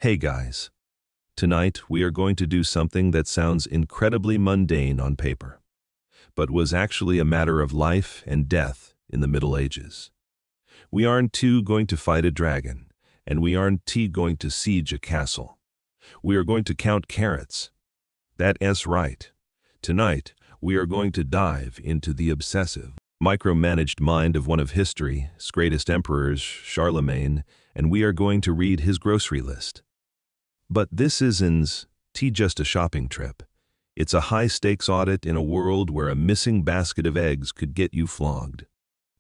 Hey guys, tonight we are going to do something that sounds incredibly mundane on paper, but was actually a matter of life and death in the Middle Ages. We aren't going to fight a dragon, and we aren't going to siege a castle. We are going to count carrots. That's right. Tonight, we are going to dive into the obsessive, micromanaged mind of one of history's greatest emperors, Charlemagne, and we are going to read his grocery list. But this isn't just a shopping trip. It's a high-stakes audit in a world where a missing basket of eggs could get you flogged.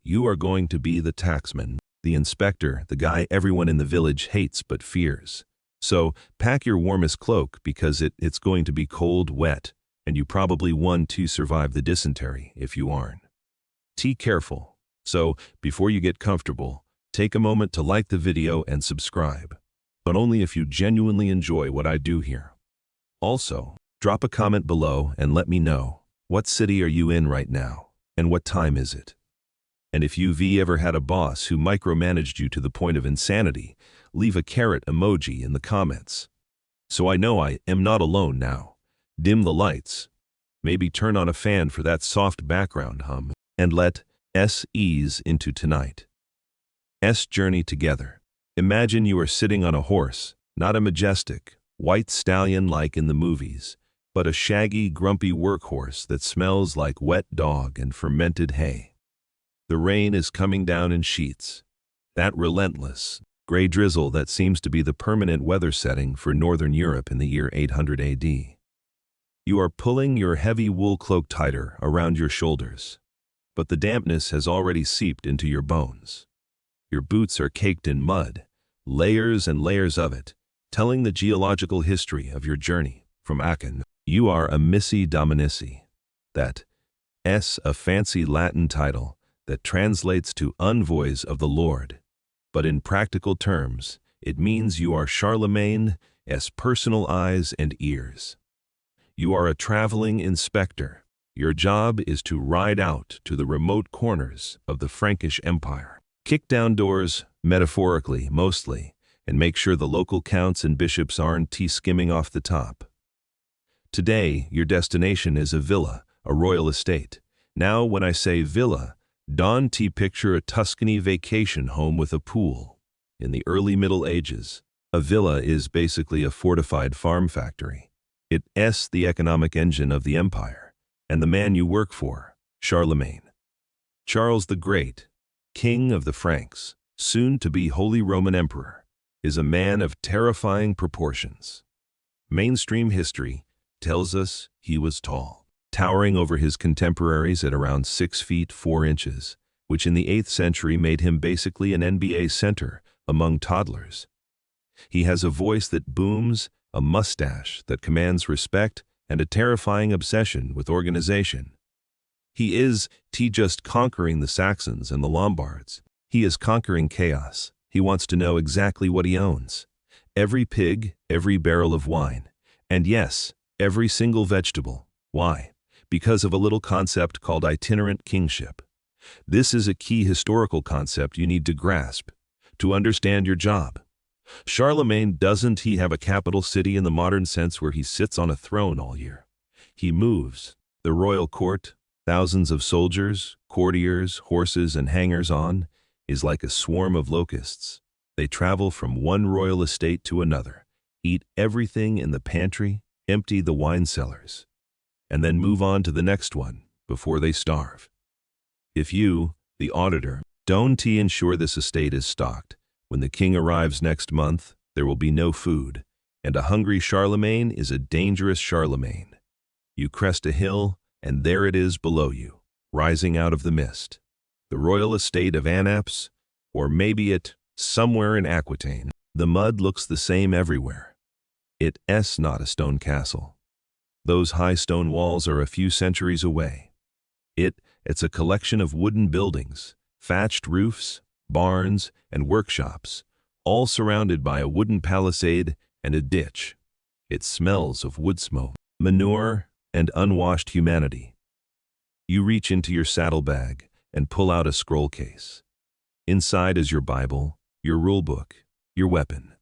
You are going to be the taxman, the inspector, the guy everyone in the village hates but fears. So pack your warmest cloak because it's going to be cold, wet, and you probably want to survive the dysentery if you aren't. Be careful. So before you get comfortable, take a moment to like the video and subscribe, but only if you genuinely enjoy what I do here. Also, drop a comment below and let me know, what city are you in right now, and what time is it? And if you've ever had a boss who micromanaged you to the point of insanity, leave a carrot emoji in the comments. So I know I am not alone now. Dim the lights. Maybe turn on a fan for that soft background hum, and let us ease into tonight's journey together. Imagine you are sitting on a horse, not a majestic, white stallion like in the movies, but a shaggy, grumpy workhorse that smells like wet dog and fermented hay. The rain is coming down in sheets. That relentless, gray drizzle that seems to be the permanent weather setting for Northern Europe in the year 800 AD. You are pulling your heavy wool cloak tighter around your shoulders, but the dampness has already seeped into your bones. Your boots are caked in mud, layers and layers of it, telling the geological history of your journey from Aachen. You are Amici Dominici. That's a fancy Latin title that translates to envoys of the Lord. But in practical terms, it means you are Charlemagne's personal eyes and ears. You are a traveling inspector. Your job is to ride out to the remote corners of the Frankish Empire. Kick down doors, metaphorically, mostly, and make sure the local counts and bishops aren't skimming off the top. Today, your destination is a villa, a royal estate. Now, when I say villa, don't picture a Tuscany vacation home with a pool. In the early Middle Ages, a villa is basically a fortified farm factory. It's the economic engine of the empire, and the man you work for, Charlemagne. Charles the Great, King of the Franks, soon to be Holy Roman Emperor, is a man of terrifying proportions. Mainstream history tells us he was tall, towering over his contemporaries at around 6 feet 4 inches, which in the 8th century made him basically an NBA center among toddlers. He has a voice that booms, a mustache that commands respect, and a terrifying obsession with organization. He is just conquering the Saxons and the Lombards. He is conquering chaos. He wants to know exactly what he owns. Every pig, every barrel of wine, and yes, every single vegetable. Why? Because of a little concept called itinerant kingship. This is a key historical concept you need to grasp to understand your job. Charlemagne doesn't have a capital city in the modern sense where he sits on a throne all year. He moves. The royal court, thousands of soldiers, courtiers, horses, and hangers-on, is like a swarm of locusts. They travel from one royal estate to another, eat everything in the pantry, empty the wine cellars, and then move on to the next one before they starve. If you, the auditor, don't ensure this estate is stocked, when the king arrives next month, there will be no food, and a hungry Charlemagne is a dangerous Charlemagne. You crest a hill, and there it is below you, rising out of the mist. The royal estate of Anaps, or maybe somewhere in Aquitaine. The mud looks the same everywhere. It's not a stone castle. Those high stone walls are a few centuries away. It's a collection of wooden buildings, thatched roofs, barns, and workshops, all surrounded by a wooden palisade and a ditch. It smells of wood smoke, manure, and unwashed humanity. You reach into your saddlebag and pull out a scroll case. Inside is your Bible, your rulebook, your weapon.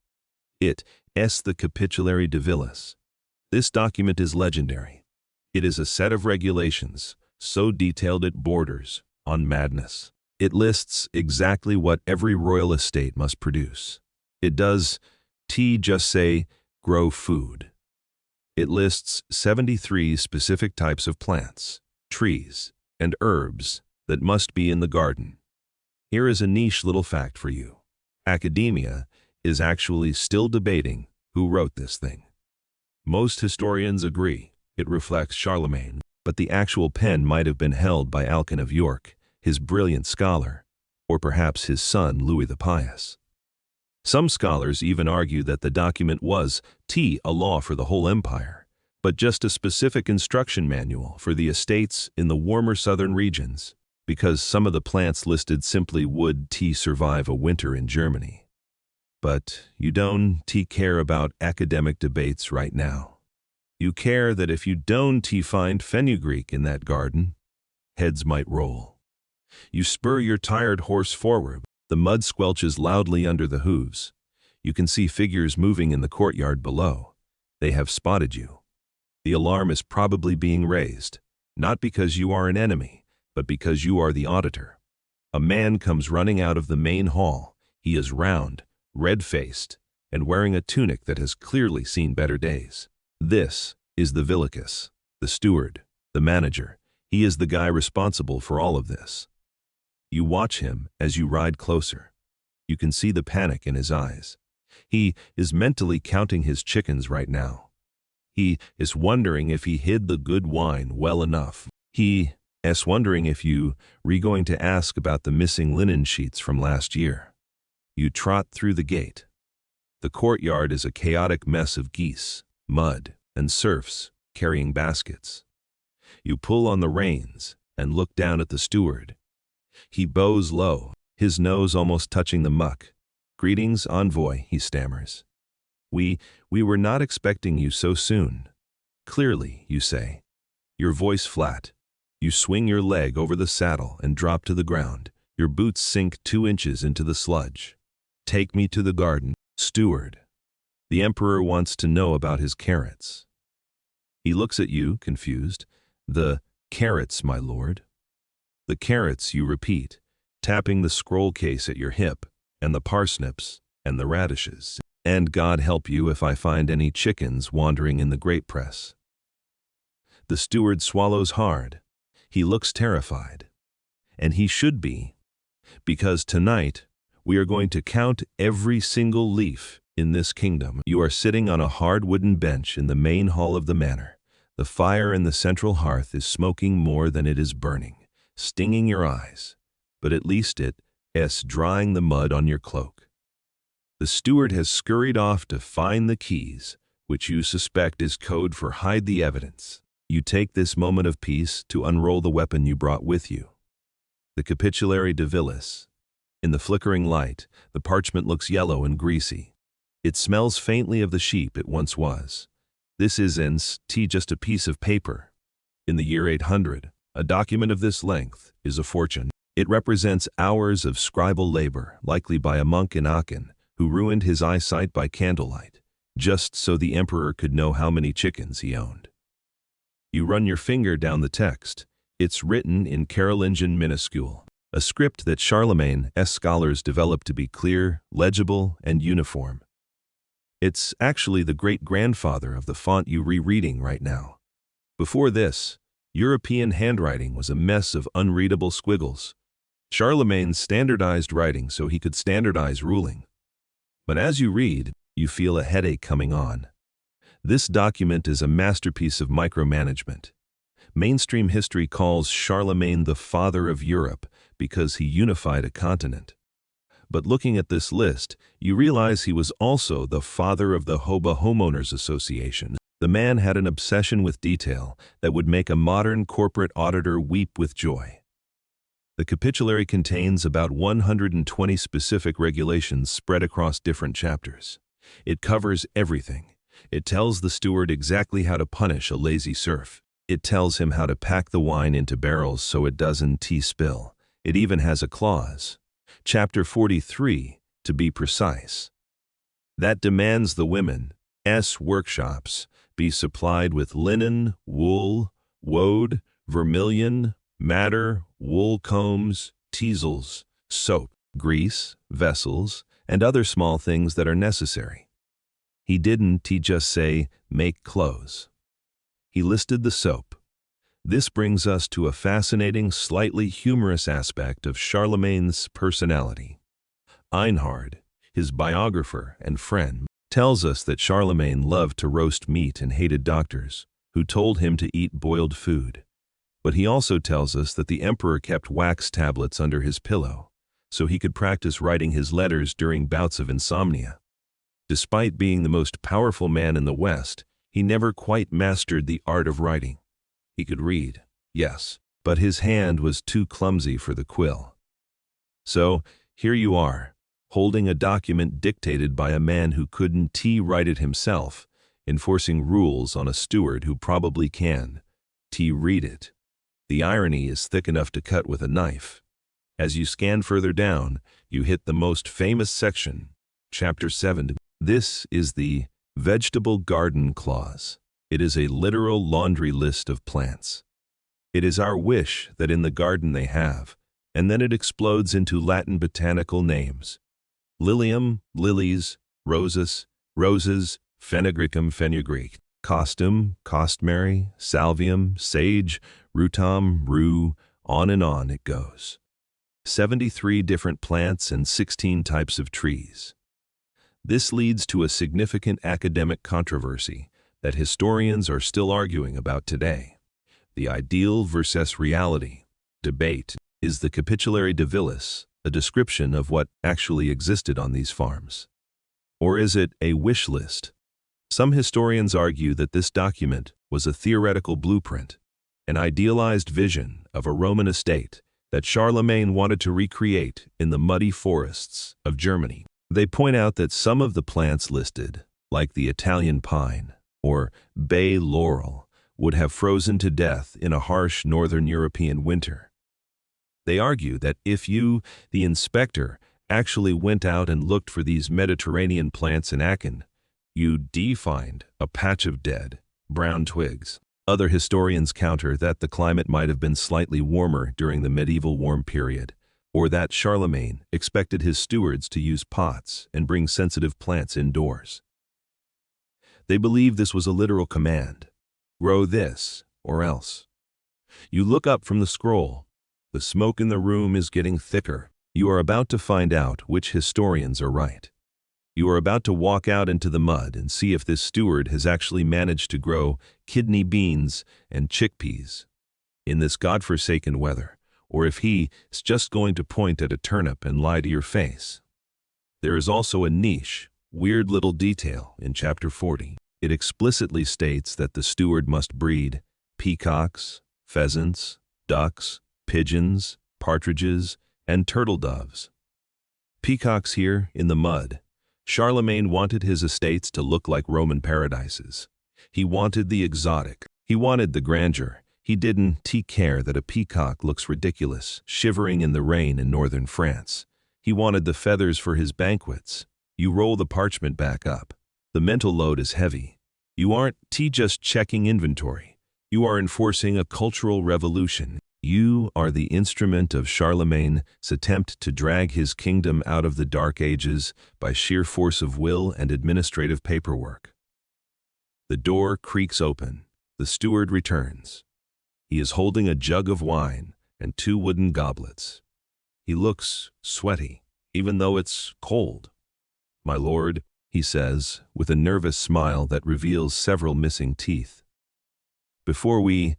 The Capitulary de Villis. This document is legendary. It is a set of regulations, so detailed it borders on madness. It lists exactly what every royal estate must produce. It does just say, grow food. It lists 73 specific types of plants, trees, and herbs that must be in the garden. Here is a niche little fact for you. Academia is actually still debating who wrote this thing. Most historians agree it reflects Charlemagne, but the actual pen might have been held by Alcuin of York, his brilliant scholar, or perhaps his son Louis the Pious. Some scholars even argue that the document was a law for the whole empire, but just a specific instruction manual for the estates in the warmer southern regions, because some of the plants listed simply would survive a winter in Germany. But you don't care about academic debates right now. You care that if you don't find fenugreek in that garden, heads might roll. You spur your tired horse forward. The mud squelches loudly under the hooves. You can see figures moving in the courtyard below. They have spotted you. The alarm is probably being raised, not because you are an enemy, but because you are the auditor. A man comes running out of the main hall. He is round, red-faced, and wearing a tunic that has clearly seen better days. This is the Villicus, the steward, the manager. He is the guy responsible for all of this. You watch him as you ride closer. You can see the panic in his eyes. He is mentally counting his chickens right now. He is wondering if he hid the good wine well enough. He is wondering if you are going to ask about the missing linen sheets from last year. You trot through the gate. The courtyard is a chaotic mess of geese, mud, and serfs carrying baskets. You pull on the reins and look down at the steward. He bows low, his nose almost touching the muck. "Greetings, envoy," he stammers. We were not expecting you so soon." "Clearly," you say, your voice flat. You swing your leg over the saddle and drop to the ground. Your boots sink 2 inches into the sludge. "Take me to the garden, steward. The emperor wants to know about his carrots." He looks at you, confused. "The carrots, my lord?" "The carrots," you repeat, tapping the scroll case at your hip, "and the parsnips, and the radishes. And God help you if I find any chickens wandering in the grape press." The steward swallows hard. He looks terrified. And he should be, because tonight we are going to count every single leaf in this kingdom. You are sitting on a hard wooden bench in the main hall of the manor. The fire in the central hearth is smoking more than it is burning, stinging your eyes, but at least it is drying the mud on your cloak. The steward has scurried off to find the keys, which you suspect is code for hide the evidence. You take this moment of peace to unroll the weapon you brought with you. The Capitulary de Villis. In the flickering light, the parchment looks yellow and greasy. It smells faintly of the sheep it once was. This isn't just a piece of paper. In the year 800, a document of this length is a fortune. It represents hours of scribal labor, likely by a monk in Aachen, who ruined his eyesight by candlelight, just so the emperor could know how many chickens he owned. You run your finger down the text. It's written in Carolingian minuscule, a script that Charlemagne's scholars developed to be clear, legible, and uniform. It's actually the great-grandfather of the font you're rereading right now. Before this, European handwriting was a mess of unreadable squiggles. Charlemagne standardized writing so he could standardize ruling. But as you read, you feel a headache coming on. This document is a masterpiece of micromanagement. Mainstream history calls Charlemagne the father of Europe because he unified a continent. But looking at this list, you realize he was also the father of the Homeowners Association. The man had an obsession with detail that would make a modern corporate auditor weep with joy. The capitulary contains about 120 specific regulations spread across different chapters. It covers everything. It tells the steward exactly how to punish a lazy serf. It tells him how to pack the wine into barrels so it doesn't spill. It even has a clause, Chapter 43, to be precise, that demands the women workshops be supplied with linen, wool, woad, vermilion, madder, wool combs, teasels, soap, grease, vessels, and other small things that are necessary. He just say, make clothes. He listed the soap. This brings us to a fascinating, slightly humorous aspect of Charlemagne's personality. Einhard, his biographer and friend, tells us that Charlemagne loved to roast meat and hated doctors, who told him to eat boiled food. But he also tells us that the emperor kept wax tablets under his pillow, so he could practice writing his letters during bouts of insomnia. Despite being the most powerful man in the West, he never quite mastered the art of writing. He could read, yes, but his hand was too clumsy for the quill. So, here you are, holding a document dictated by a man who couldn't write it himself, enforcing rules on a steward who probably can read it. The irony is thick enough to cut with a knife. As you scan further down, you hit the most famous section, Chapter 7. This is the Vegetable Garden Clause. It is a literal laundry list of plants. It is our wish that in the garden they have, and then it explodes into Latin botanical names. Lilium, lilies, roses, roses, fenugreecum, fenugreek, costum, costmary, salvium, sage, rutam, rue, on and on it goes. 73 different plants and 16 types of trees. This leads to a significant academic controversy that historians are still arguing about today. The ideal versus reality debate is the Capitulary de Villis, a description of what actually existed on these farms. Or is it a wish list? Some historians argue that this document was a theoretical blueprint, an idealized vision of a Roman estate that Charlemagne wanted to recreate in the muddy forests of Germany. They point out that some of the plants listed, like the Italian pine or bay laurel, would have frozen to death in a harsh northern European winter. They argue that if you, the inspector, actually went out and looked for these Mediterranean plants in Aachen, you'd find a patch of dead, brown twigs. Other historians counter that the climate might have been slightly warmer during the medieval warm period, or that Charlemagne expected his stewards to use pots and bring sensitive plants indoors. They believe this was a literal command: grow this, or else. You look up from the scroll. The smoke in the room is getting thicker. You are about to find out which historians are right. You are about to walk out into the mud and see if this steward has actually managed to grow kidney beans and chickpeas in this godforsaken weather, or if he is just going to point at a turnip and lie to your face. There is also a niche, weird little detail in Chapter 40. It explicitly states that the steward must breed peacocks, pheasants, ducks, pigeons, partridges, and turtle doves. Peacocks here in the mud. Charlemagne wanted his estates to look like Roman paradises. He wanted the exotic. He wanted the grandeur. He didn't care that a peacock looks ridiculous, shivering in the rain in northern France. He wanted the feathers for his banquets. You roll the parchment back up. The mental load is heavy. You aren't just checking inventory. You are enforcing a cultural revolution. You are the instrument of Charlemagne's attempt to drag his kingdom out of the Dark Ages by sheer force of will and administrative paperwork. The door creaks open. The steward returns. He is holding a jug of wine and 2 wooden goblets. He looks sweaty, even though it's cold. "My lord," he says, with a nervous smile that reveals several missing teeth. "Before we,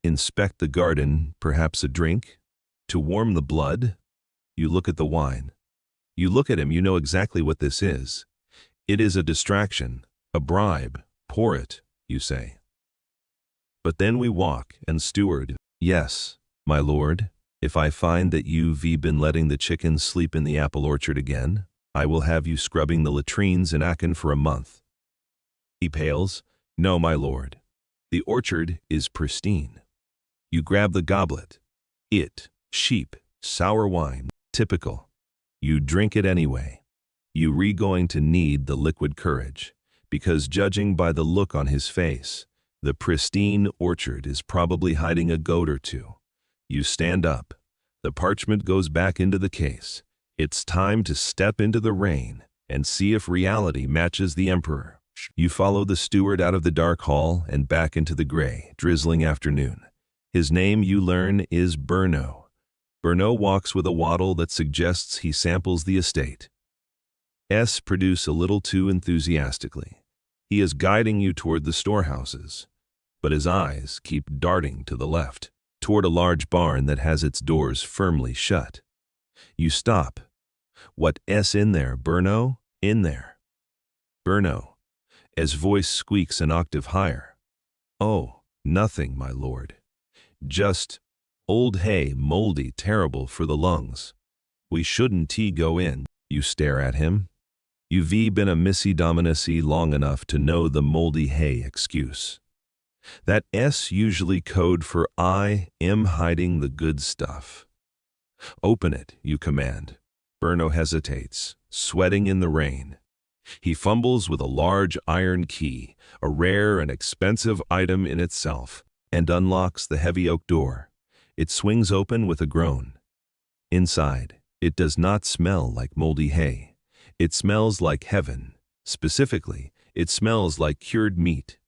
inspect the garden, perhaps a drink? To warm the blood?" You look at the wine. You look at him, you know exactly what this is. It is a distraction, a bribe. "Pour it," you say. But then we walk, and steward, "Yes, my lord, if I find that you've been letting the chickens sleep in the apple orchard again, I will have you scrubbing the latrines in Aachen for a month." He pales, "No, my lord. The orchard is pristine." You grab the goblet. Sheep, sour wine, typical. You drink it anyway. You going to need the liquid courage. because judging by the look on his face, the pristine orchard is probably hiding a goat or two. You stand up. The parchment goes back into the case. It's time to step into the rain and see if reality matches the emperor. You follow the steward out of the dark hall and back into the gray, drizzling afternoon. His name, you learn, is Brno. Brno walks with a waddle that suggests he samples the estate. Produce a little too enthusiastically. He is guiding you toward the storehouses, but his eyes keep darting to the left, toward a large barn that has its doors firmly shut. You stop. What's in there, Brno? In there. Brno. As voice squeaks an octave higher. Oh, nothing, my lord. Just old hay, moldy, terrible for the lungs. We shouldn't go in. You stare at him. You've been a Missy Dominacy long enough to know the moldy hay excuse. That S usually code for I am hiding the good stuff. Open it, you command. Brno hesitates, sweating in the rain. He fumbles with a large iron key, a rare and expensive item in itself, and unlocks the heavy oak door. It swings open with a groan. Inside, it does not smell like moldy hay. It smells like heaven. Specifically, it smells like cured meat.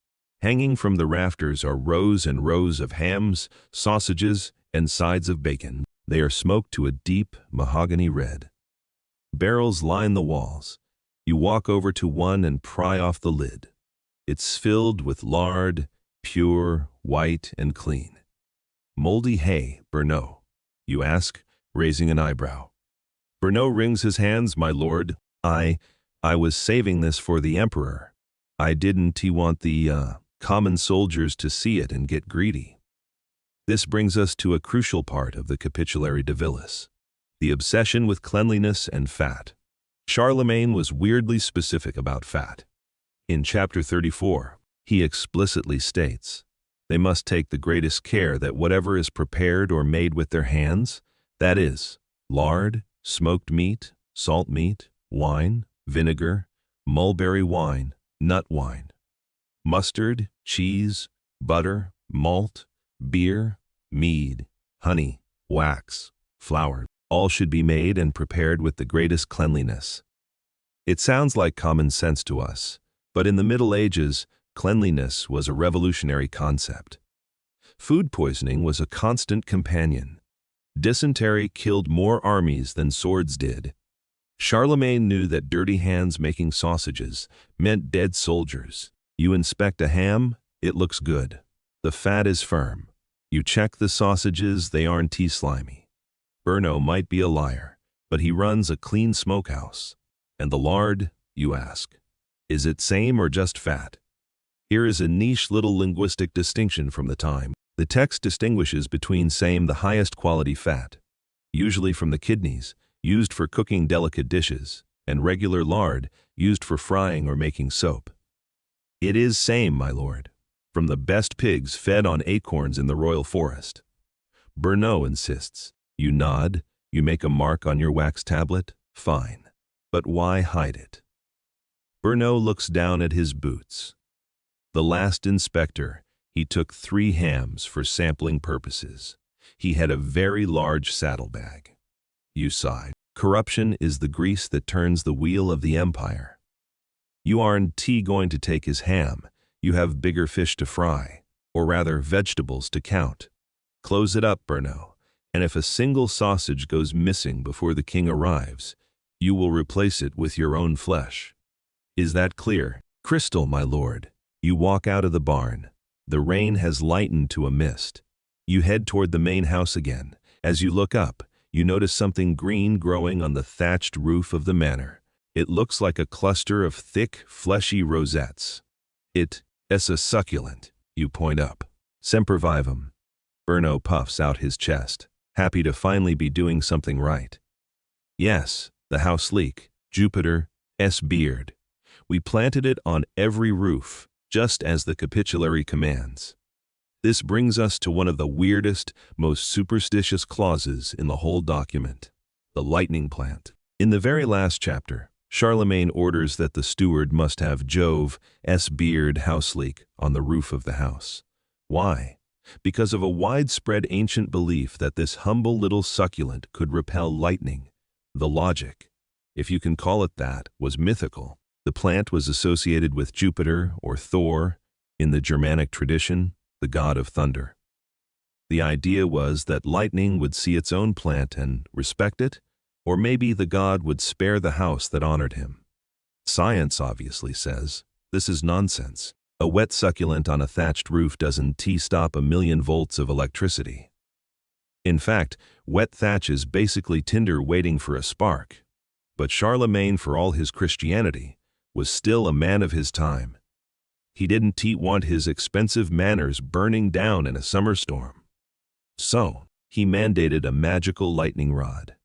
Hanging from the rafters are rows and rows of hams, sausages, and sides of bacon. They are smoked to a deep mahogany red. Barrels line the walls. You walk over to one and pry off the lid. It's filled with lard, pure, white, and clean. Moldy hay, Brno? You ask, raising an eyebrow. Brno wrings his hands, my lord. I was saving this for the emperor. I didn't want the common soldiers to see it and get greedy. This brings us to a crucial part of the Capitulary de Villis, the obsession with cleanliness and fat. Charlemagne was weirdly specific about fat. In chapter 34, he explicitly states, they must take the greatest care that whatever is prepared or made with their hands, that is, lard, smoked meat, salt meat, wine, vinegar, mulberry wine, nut wine, mustard, cheese, butter, malt, beer, mead, honey, wax, flour, all should be made and prepared with the greatest cleanliness. It sounds like common sense to us, but in the Middle Ages, cleanliness was a revolutionary concept. Food poisoning was a constant companion. Dysentery killed more armies than swords did. Charlemagne knew that dirty hands making sausages meant dead soldiers. You inspect a ham, it looks good. The fat is firm. You check the sausages, they aren't too slimy. Brno might be a liar, but he runs a clean smokehouse. And the lard, you ask, is it same or just fat? Here is a niche little linguistic distinction from the time. The text distinguishes between same, the highest quality fat, usually from the kidneys, used for cooking delicate dishes, and regular lard, used for frying or making soap. It is same, my lord, from the best pigs fed on acorns in the royal forest. Brno insists. You nod, you make a mark on your wax tablet, fine. But why hide it? Brno looks down at his boots. The last inspector, he took 3 hams for sampling purposes. He had a very large saddlebag. You sighed. Corruption is the grease that turns the wheel of the empire. You aren't going to take his ham. You have bigger fish to fry, or rather vegetables to count. Close it up, Brno, and if a single sausage goes missing before the king arrives, you will replace it with your own flesh. Is that clear? Crystal, my lord. You walk out of the barn. The rain has lightened to a mist. You head toward the main house again. As you look up, you notice something green growing on the thatched roof of the manor. It looks like a cluster of thick, fleshy rosettes. It's a succulent. You point up. Semper vivum. Brno puffs out his chest, happy to finally be doing something right. Yes, the house leek, Jupiter's beard. We planted it on every roof, just as the capitulary commands. This brings us to one of the weirdest, most superstitious clauses in the whole document, the lightning plant. In the very last chapter, Charlemagne orders that the steward must have Jove's beard house leek on the roof of the house. Why? Because of a widespread ancient belief that this humble little succulent could repel lightning. The logic, if you can call it that, was mythical. The plant was associated with Jupiter or Thor, in the Germanic tradition, the god of thunder. The idea was that lightning would see its own plant and respect it, or maybe the god would spare the house that honored him. Science obviously says this is nonsense. A wet succulent on a thatched roof doesn't stop 1,000,000 volts of electricity. In fact, wet thatch is basically tinder waiting for a spark. But Charlemagne, for all his Christianity, was still a man of his time. He didn't want his expensive manors burning down in a summer storm. So, he mandated a magical lightning rod.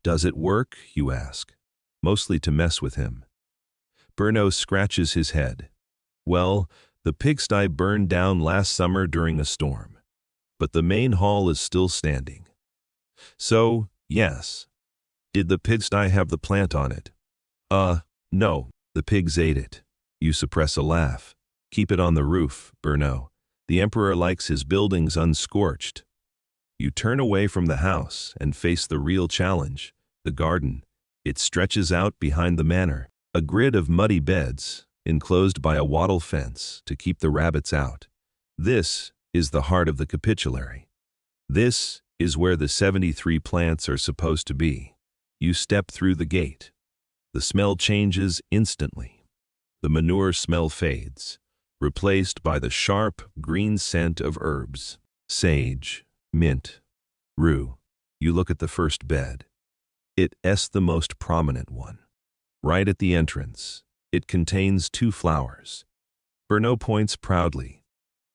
Does it work, you ask? Mostly to mess with him. Bruno scratches his head. Well, the pigsty burned down last summer during a storm. But the main hall is still standing. So, yes. Did the pigsty have the plant on it? No, the pigs ate it. You suppress a laugh. Keep it on the roof, Bruno. The emperor likes his buildings unscorched. You turn away from the house and face the real challenge, the garden. It stretches out behind the manor, a grid of muddy beds, enclosed by a wattle fence to keep the rabbits out. This is the heart of the capitulary. This is where the 73 plants are supposed to be. You step through the gate. The smell changes instantly. The manure smell fades, replaced by the sharp, green scent of herbs. Sage, mint, rue. You look at the first bed. It's the most prominent one. Right at the entrance, it contains 2 flowers. Bruno points proudly.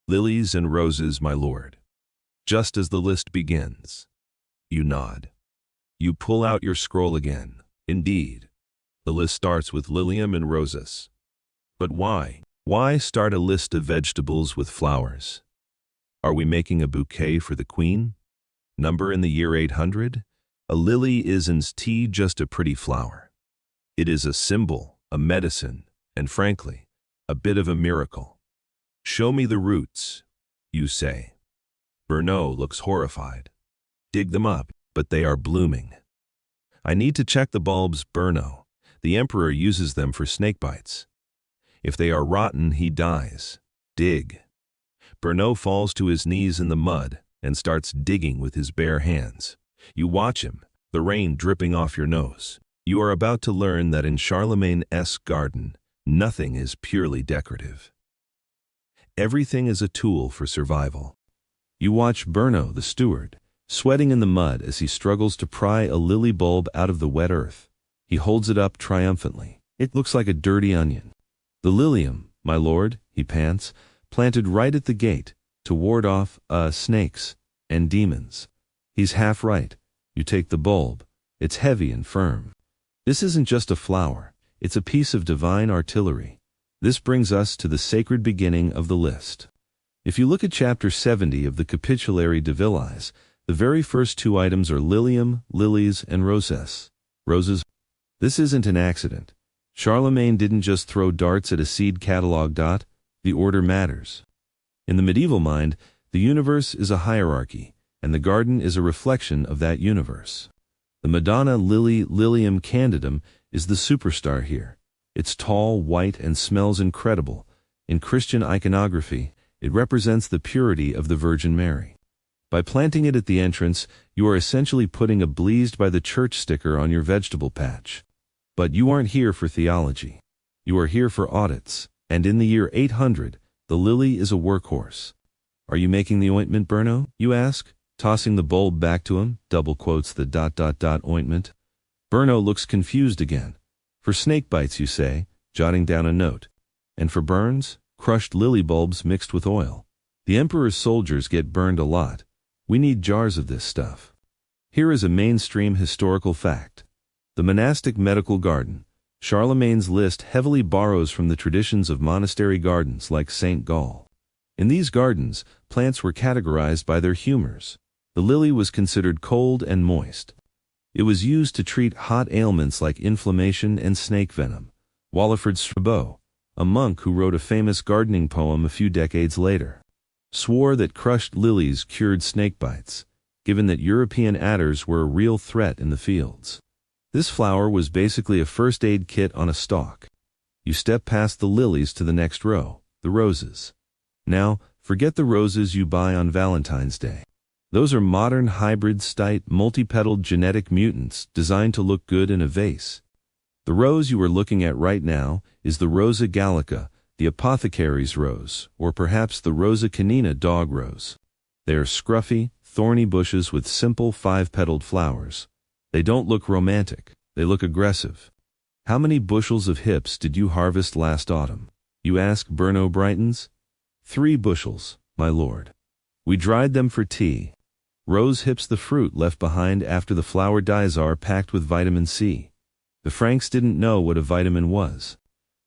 Lilies and roses, my lord. Just as the list begins, you nod. You pull out your scroll again. Indeed, the list starts with lilium and roses. But why? Why start a list of vegetables with flowers? Are we making a bouquet for the queen? Number in the year 800? A lily isn't just a pretty flower. It is a symbol, a medicine, and frankly, a bit of a miracle. Show me the roots, you say. Bruno looks horrified. Dig them up, but they are blooming. I need to check the bulbs, Bruno. The emperor uses them for snake bites. If they are rotten, he dies. Dig. Bruno falls to his knees in the mud and starts digging with his bare hands. You watch him, the rain dripping off your nose. You are about to learn that in Charlemagne's garden, nothing is purely decorative. Everything is a tool for survival. You watch Bruno, the steward, sweating in the mud as he struggles to pry a lily bulb out of the wet earth. He holds it up triumphantly. It looks like a dirty onion. The lilium, my lord, he pants, planted right at the gate to ward off snakes and demons. He's half right. You take the bulb. It's heavy and firm. This isn't just a flower. It's a piece of divine artillery. This brings us to the sacred beginning of the list. If you look at chapter 70 of the Capitulary de Villiers, the very first 2 items are lilium, lilies, and roses. Roses. This isn't an accident. Charlemagne didn't just throw darts at a seed catalog. The order matters. In the medieval mind, the universe is a hierarchy, and the garden is a reflection of that universe. The Madonna lily, Lilium candidum, is the superstar here. It's tall, white, and smells incredible. In Christian iconography, it represents the purity of the Virgin Mary. By planting it at the entrance, you are essentially putting a "Blessed by the Church" sticker on your vegetable patch. But you aren't here for theology. You are here for audits, and in the year 800, the lily is a workhorse. Are you making the ointment, Bruno? You ask, tossing the bulb back to him, double quotes the ... ointment. Bruno looks confused again. For snake bites, you say, jotting down a note. And for burns, crushed lily bulbs mixed with oil. The emperor's soldiers get burned a lot. We need jars of this stuff. Here is a mainstream historical fact. The monastic medical garden. Charlemagne's list heavily borrows from the traditions of monastery gardens like St. Gall. In these gardens, plants were categorized by their humors. The lily was considered cold and moist. It was used to treat hot ailments like inflammation and snake venom. Walafrid Strabo, a monk who wrote a famous gardening poem a few decades later, swore that crushed lilies cured snake bites, given that European adders were a real threat in the fields. This flower was basically a first aid kit on a stalk. You step past the lilies to the next row, the roses. Now, forget the roses you buy on Valentine's Day. Those are modern hybrid stite multi-petaled genetic mutants designed to look good in a vase. The rose you are looking at right now is the Rosa gallica, the apothecary's rose, or perhaps the Rosa canina dog rose. They are scruffy, thorny bushes with simple 5-petaled flowers. They don't look romantic, they look aggressive. How many bushels of hips did you harvest last autumn? You ask. Berno brightens. 3 bushels, my lord. We dried them for tea. Rose hips, the fruit left behind after the flower dies, are packed with vitamin C. The Franks didn't know what a vitamin was,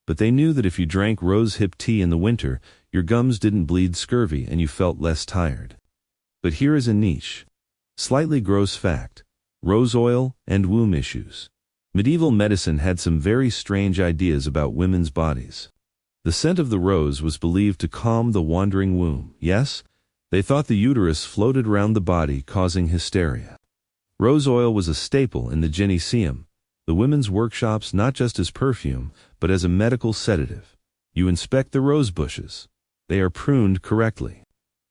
but they knew that if you drank rose hip tea in the winter, your gums didn't bleed scurvy and you felt less tired. But here is a niche. Slightly gross fact. Rose oil and womb issues. Medieval medicine had some very strange ideas about women's bodies. The scent of the rose was believed to calm the wandering womb. Yes, they thought the uterus floated around the body, causing hysteria. Rose oil was a staple in the gyneceum, the women's workshops, not just as perfume, but as a medical sedative. You inspect the rose bushes. They are pruned correctly.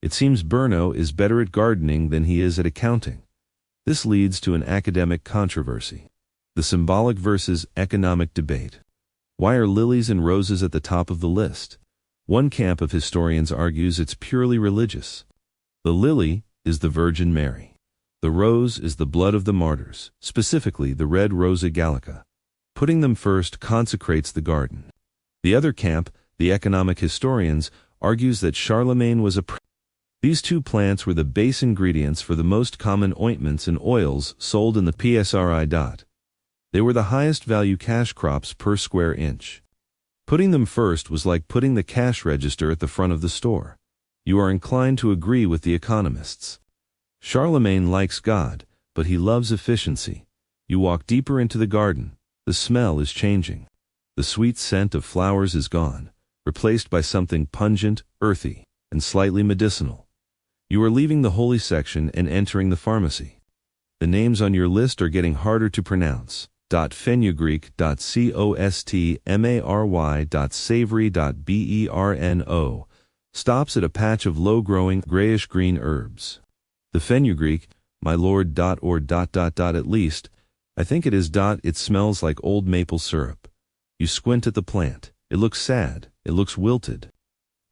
It seems Berno is better at gardening than he is at accounting. This leads to an academic controversy. The symbolic versus economic debate. Why are lilies and roses at the top of the list? One camp of historians argues it's purely religious. The lily is the Virgin Mary. The rose is the blood of the martyrs, specifically the red Rosa gallica. Putting them first consecrates the garden. The other camp, the economic historians, argues that Charlemagne was a These two plants were the base ingredients for the most common ointments and oils sold in the PSRI. They were the highest value cash crops per square inch. Putting them first was like putting the cash register at the front of the store. You are inclined to agree with the economists. Charlemagne likes God, but he loves efficiency. You walk deeper into the garden. The smell is changing. The sweet scent of flowers is gone, replaced by something pungent, earthy, and slightly medicinal. You are leaving the holy section and entering the pharmacy. The names on your list are getting harder to pronounce. Fenugreek, costmary, savory, berno, stops at a patch of low-growing, grayish-green herbs. The fenugreek, my lord, or ... at least, I think it is ... it smells like old maple syrup. You squint at the plant. It looks sad. It looks wilted.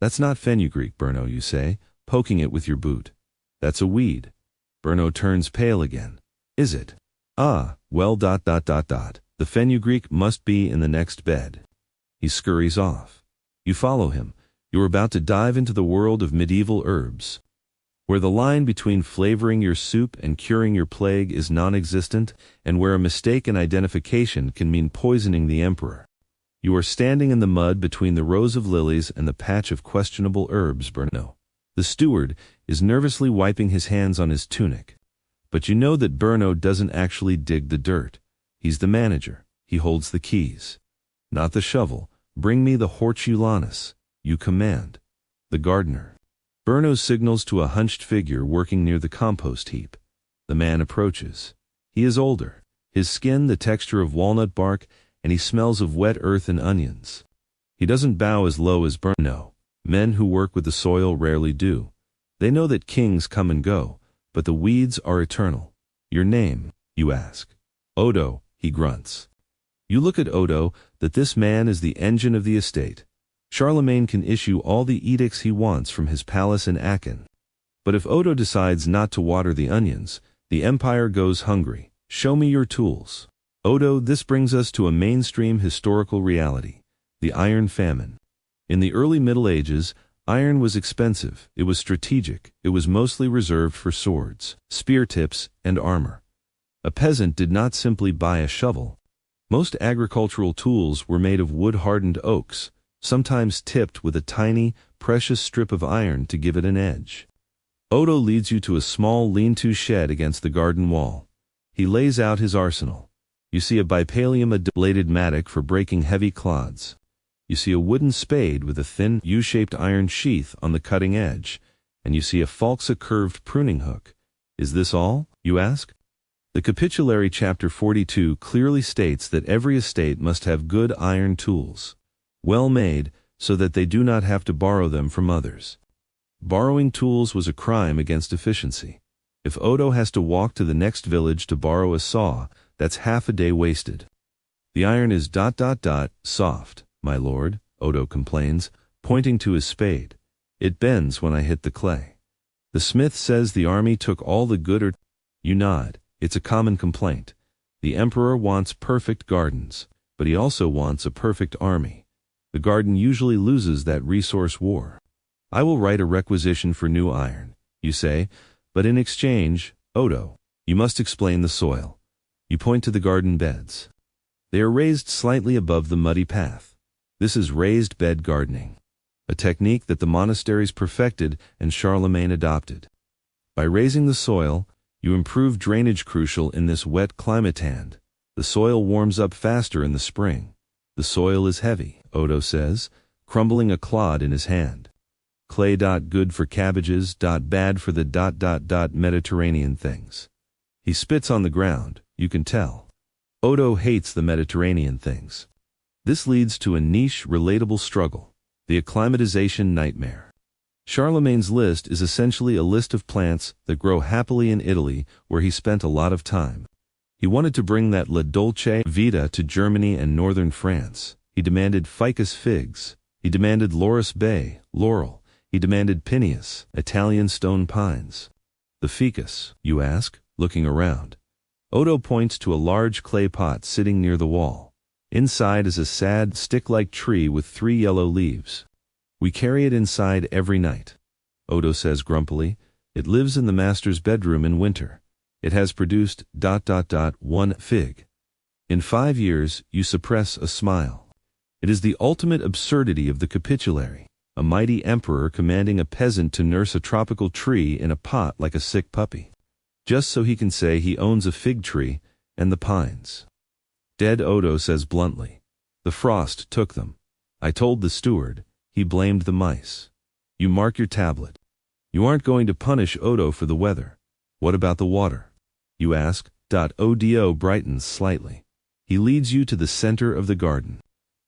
That's not fenugreek, Berno, you say, poking it with your boot. That's a weed. Berno turns pale again. Is it? Ah, well ... The fenugreek must be in the next bed. He scurries off. You follow him. You're about to dive into the world of medieval herbs, where the line between flavoring your soup and curing your plague is non-existent, and where a mistake in identification can mean poisoning the emperor. You are standing in the mud between the rows of lilies and the patch of questionable herbs, Berno. The steward is nervously wiping his hands on his tunic. But you know that Berno doesn't actually dig the dirt. He's the manager. He holds the keys. Not the shovel. Bring me the hortulanus. You command. The gardener. Berno signals to a hunched figure working near the compost heap. The man approaches. He is older, his skin the texture of walnut bark, and he smells of wet earth and onions. He doesn't bow as low as Berno. Men who work with the soil rarely do. They know that kings come and go, but the weeds are eternal. Your name, you ask. Odo, he grunts. You look at Odo, that this man is the engine of the estate. Charlemagne can issue all the edicts he wants from his palace in Aachen. But if Odo decides not to water the onions, the empire goes hungry. Show me your tools. Odo, this brings us to a mainstream historical reality, the Iron Famine. In the early Middle Ages, iron was expensive, it was strategic, it was mostly reserved for swords, spear tips, and armor. A peasant did not simply buy a shovel. Most agricultural tools were made of wood-hardened oaks, sometimes tipped with a tiny, precious strip of iron to give it an edge. Odo leads you to a small lean-to shed against the garden wall. He lays out his arsenal. You see a bipallium-bladed mattock for breaking heavy clods. You see a wooden spade with a thin U-shaped iron sheath on the cutting edge, and you see a falxa curved pruning hook. Is this all, you ask? The Capitulary chapter 42 clearly states that every estate must have good iron tools, well made, so that they do not have to borrow them from others. Borrowing tools was a crime against efficiency. If Odo has to walk to the next village to borrow a saw, that's half a day wasted. The iron is ... soft, my lord, Odo complains, pointing to his spade. It bends when I hit the clay. The smith says the army took all the good. You nod. It's a common complaint. The emperor wants perfect gardens, but he also wants a perfect army. The garden usually loses that resource war. I will write a requisition for new iron, you say, but in exchange, Odo, you must explain the soil. You point to the garden beds. They are raised slightly above the muddy path. This is raised bed gardening, a technique that the monasteries perfected and Charlemagne adopted. By raising the soil, you improve drainage crucial in this wet climate. The soil warms up faster in the spring. The soil is heavy, Odo says, crumbling a clod in his hand. Clay. Good for cabbages. Bad for the ... Mediterranean things. He spits on the ground, you can tell. Odo hates the Mediterranean things. This leads to a niche, relatable struggle, the acclimatization nightmare. Charlemagne's list is essentially a list of plants that grow happily in Italy, where he spent a lot of time. He wanted to bring that la dolce vita to Germany and northern France. He demanded ficus figs. He demanded Laurus bay, laurel. He demanded Pineus, Italian stone pines. The ficus, you ask, looking around. Odo points to a large clay pot sitting near the wall. Inside is a sad, stick-like tree with 3 yellow leaves. We carry it inside every night. Odo says grumpily, it lives in the master's bedroom in winter. It has produced ... 1 fig. In 5 years, you suppress a smile. It is the ultimate absurdity of the Capitulary, a mighty emperor commanding a peasant to nurse a tropical tree in a pot like a sick puppy, just so he can say he owns a fig tree and the pines. Dead, Odo says bluntly. The frost took them. I told the steward. He blamed the mice. You mark your tablet. You aren't going to punish Odo for the weather. What about the water? You ask. Odo brightens slightly. He leads you to the center of the garden.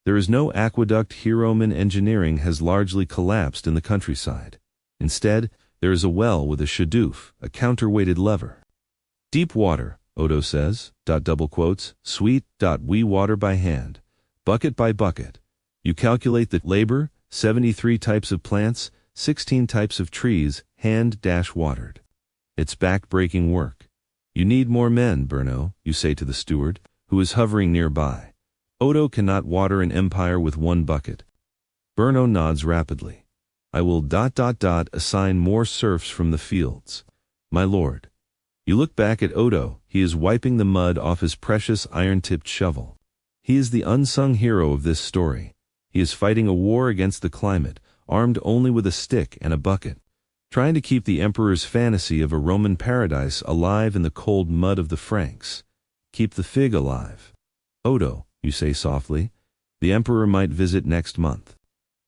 There is no aqueduct here. Roman engineering has largely collapsed in the countryside. Instead, there is a well with a shadoof, a counterweighted lever. Deep water, Odo says, ... sweet. We water by hand, bucket by bucket. You calculate the labor, 73 types of plants, 16 types of trees, hand-watered. It's back-breaking work. You need more men, Berno, you say to the steward, who is hovering nearby. Odo cannot water an empire with 1 bucket. Berno nods rapidly. I will ... assign more serfs from the fields. My lord. You look back at Odo. He is wiping the mud off his precious iron-tipped shovel. He is the unsung hero of this story. He is fighting a war against the climate, armed only with a stick and a bucket, trying to keep the emperor's fantasy of a Roman paradise alive in the cold mud of the Franks. Keep the fig alive. Odo, you say softly, the emperor might visit next month.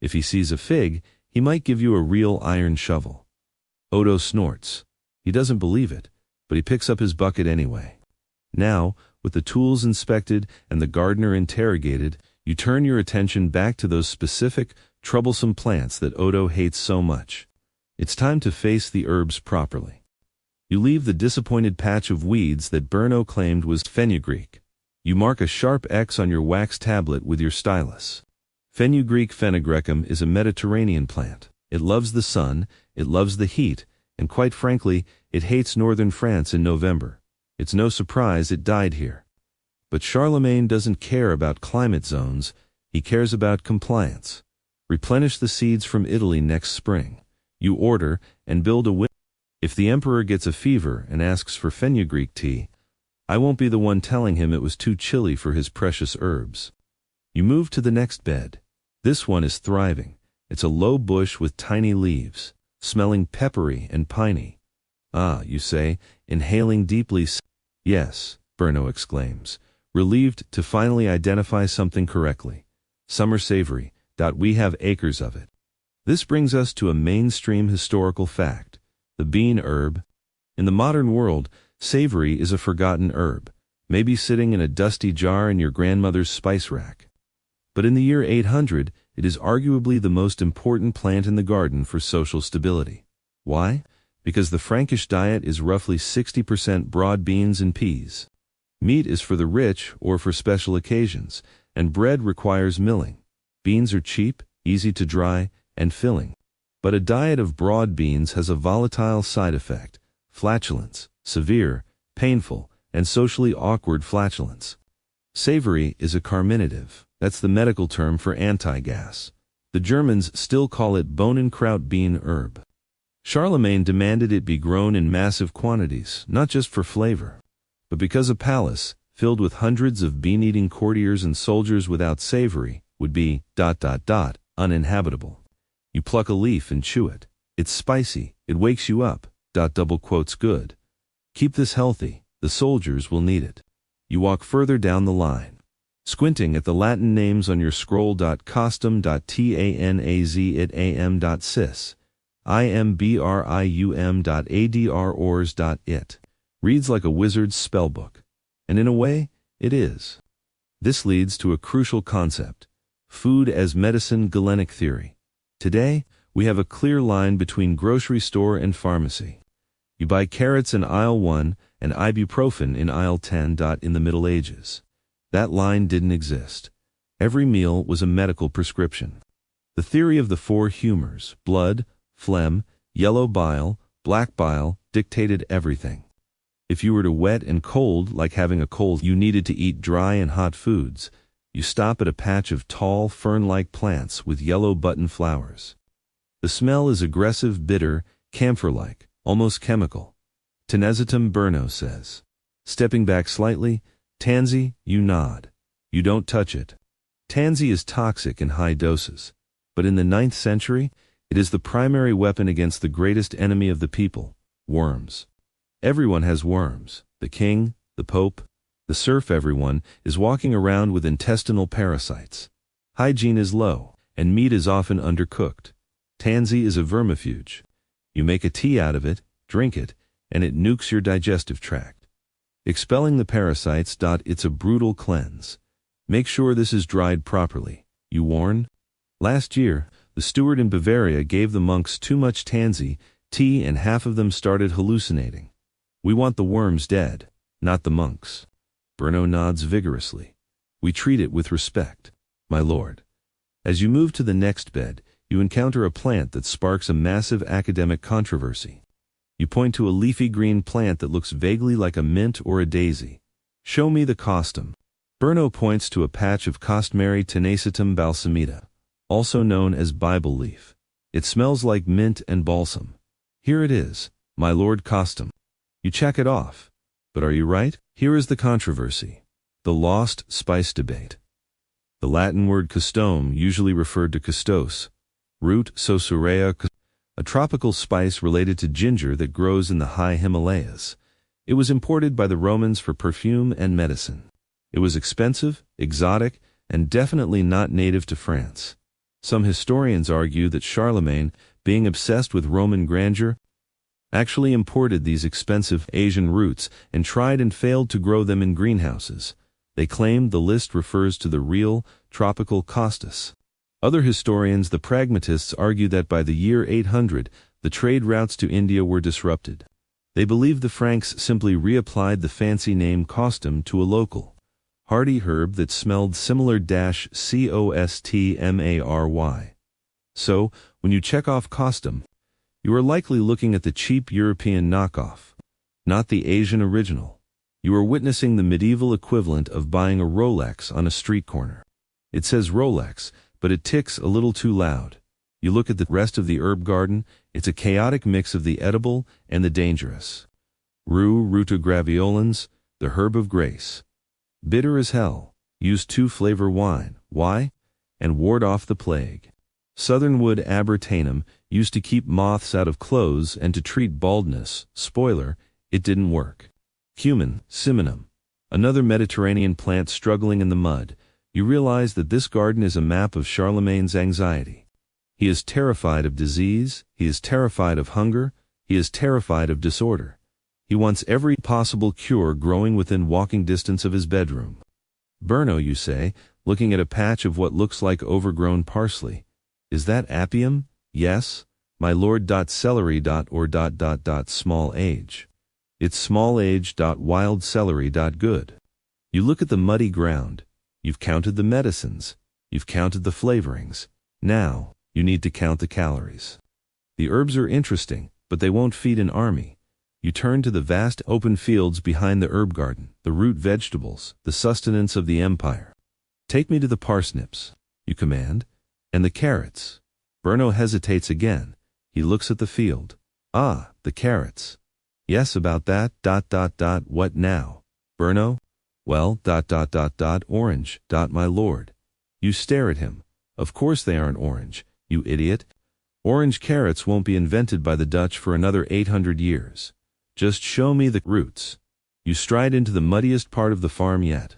If he sees a fig, he might give you a real iron shovel. Odo snorts. He doesn't believe it, but he picks up his bucket anyway. Now, with the tools inspected and the gardener interrogated, you turn your attention back to those specific, troublesome plants that Odo hates so much. It's time to face the herbs properly. You leave the disappointed patch of weeds that Berno claimed was fenugreek. You mark a sharp X on your wax tablet with your stylus. Fenugreek fenugrecum is a Mediterranean plant. It loves the sun, it loves the heat, and quite frankly, it hates northern France in November. It's no surprise it died here. But Charlemagne doesn't care about climate zones, he cares about compliance. Replenish the seeds from Italy next spring. You order and build a If the emperor gets a fever and asks for fenugreek tea, I won't be the one telling him it was too chilly for his precious herbs. You move to the next bed. This one is thriving. It's a low bush with tiny leaves, smelling peppery and piney. Ah, you say, inhaling deeply. Yes, Berno exclaims, relieved to finally identify something correctly. Summer savory. We have acres of it. This brings us to a mainstream historical fact: the bean herb. In the modern world, savory is a forgotten herb, maybe sitting in a dusty jar in your grandmother's spice rack. But in the year 800, it is arguably the most important plant in the garden for social stability. Why? Because the Frankish diet is roughly 60% broad beans and peas. Meat is for the rich or for special occasions, and bread requires milling. Beans are cheap, easy to dry, and filling. But a diet of broad beans has a volatile side effect: flatulence, severe, painful, and socially awkward flatulence. Savory is a carminative. That's the medical term for anti-gas. The Germans still call it Bohnenkraut bean herb. Charlemagne demanded it be grown in massive quantities, not just for flavor, but because a palace, filled with hundreds of bean-eating courtiers and soldiers without savory, would be ... uninhabitable. You pluck a leaf and chew it. It's spicy, it wakes you up ... good. Keep this healthy, the soldiers will need it. You walk further down the line, squinting at the Latin names on your scroll. Costum.tanaz.it.am.cis, imbrium.adr.ors.it. Reads like a wizard's spellbook. And in a way, it is. This leads to a crucial concept: food as medicine. Galenic theory. Today, we have a clear line between grocery store and pharmacy. You buy carrots in aisle 1 and ibuprofen in aisle 10. In the Middle Ages, that line didn't exist. Every meal was a medical prescription. The theory of the four humors, blood, phlegm, yellow bile, black bile, dictated everything. If you were to wet and cold, like having a cold, you needed to eat dry and hot foods. You stop at a patch of tall, fern-like plants with yellow button flowers. The smell is aggressive, bitter, camphor-like, almost chemical. Tenezitum, Berno says. Stepping back slightly, tansy, you nod. You don't touch it. Tansy is toxic in high doses. But in the 9th century, it is the primary weapon against the greatest enemy of the people: worms. Everyone has worms. The king, the pope, the serf. Everyone is walking around with intestinal parasites. Hygiene is low, and meat is often undercooked. Tansy is a vermifuge. You make a tea out of it, drink it, and it nukes your digestive tract. Expelling the parasites. It's a brutal cleanse. Make sure this is dried properly. You warn? Last year, the steward in Bavaria gave the monks too much tansy tea and half of them started hallucinating. We want the worms dead, not the monks. Berno nods vigorously. We treat it with respect, my lord. As you move to the next bed, you encounter a plant that sparks a massive academic controversy. You point to a leafy green plant that looks vaguely like a mint or a daisy. Show me the costum. Berno points to a patch of Costmary tenacitum balsamida, also known as Bible leaf. It smells like mint and balsam. Here it is, my lord. Costum. You check it off. But are you right? Here is the controversy. The lost spice debate. The Latin word costome usually referred to custos, root Sosurea, a tropical spice related to ginger that grows in the high Himalayas. It was imported by the Romans for perfume and medicine. It was expensive, exotic, and definitely not native to France. Some historians argue that Charlemagne, being obsessed with Roman grandeur, actually imported these expensive Asian roots and tried and failed to grow them in greenhouses. They claim the list refers to the real, tropical costus. Other historians, the pragmatists, argue that by the year 800, the trade routes to India were disrupted. They believe the Franks simply reapplied the fancy name costum to a local, hardy herb that smelled similar costmary. So, when you check off costum, you are likely looking at the cheap European knockoff, not the Asian original. You are witnessing the medieval equivalent of buying a Rolex on a street corner. It says Rolex, but it ticks a little too loud. You look at the rest of the herb garden, it's a chaotic mix of the edible and the dangerous. Rue rutagraviolens, the herb of grace. Bitter as hell, use to flavor wine. Why? And ward off the plague. Southernwood abertanum, used to keep moths out of clothes and to treat baldness. Spoiler, it didn't work. Cumin, cinnamon, another Mediterranean plant struggling in the mud. You realize that this garden is a map of Charlemagne's anxiety. He is terrified of disease, he is terrified of hunger, he is terrified of disorder. He wants every possible cure growing within walking distance of his bedroom. Berno, you say, looking at a patch of what looks like overgrown parsley. Is that appium? Yes, my lord. Celery. Or small age. It's small age. Wild celery. Good. You look at the muddy ground. You've counted the medicines. You've counted the flavorings. Now, you need to count the calories. The herbs are interesting, but they won't feed an army. You turn to the vast open fields behind the herb garden, the root vegetables, the sustenance of the empire. Take me to the parsnips, you command, and the carrots. Berno hesitates again. He looks at the field. Ah, the carrots. Yes, about that. What now? Berno? Well, orange. My lord. You stare at him. Of course they aren't orange, you idiot. Orange carrots won't be invented by the Dutch for another 800 years. Just show me the roots. You stride into the muddiest part of the farm yet.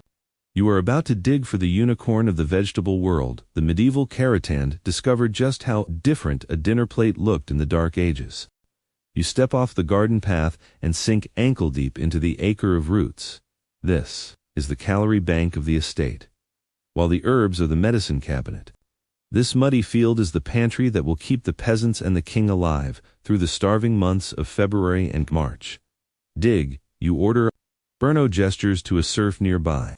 You are about to dig for the unicorn of the vegetable world. The medieval carrotan discovered just how different a dinner plate looked in the Dark Ages. You step off the garden path and sink ankle-deep into the acre of roots. This is the calorie bank of the estate, while the herbs are the medicine cabinet. This muddy field is the pantry that will keep the peasants and the king alive through the starving months of February and March. Dig, you order. Berno gestures to a serf nearby.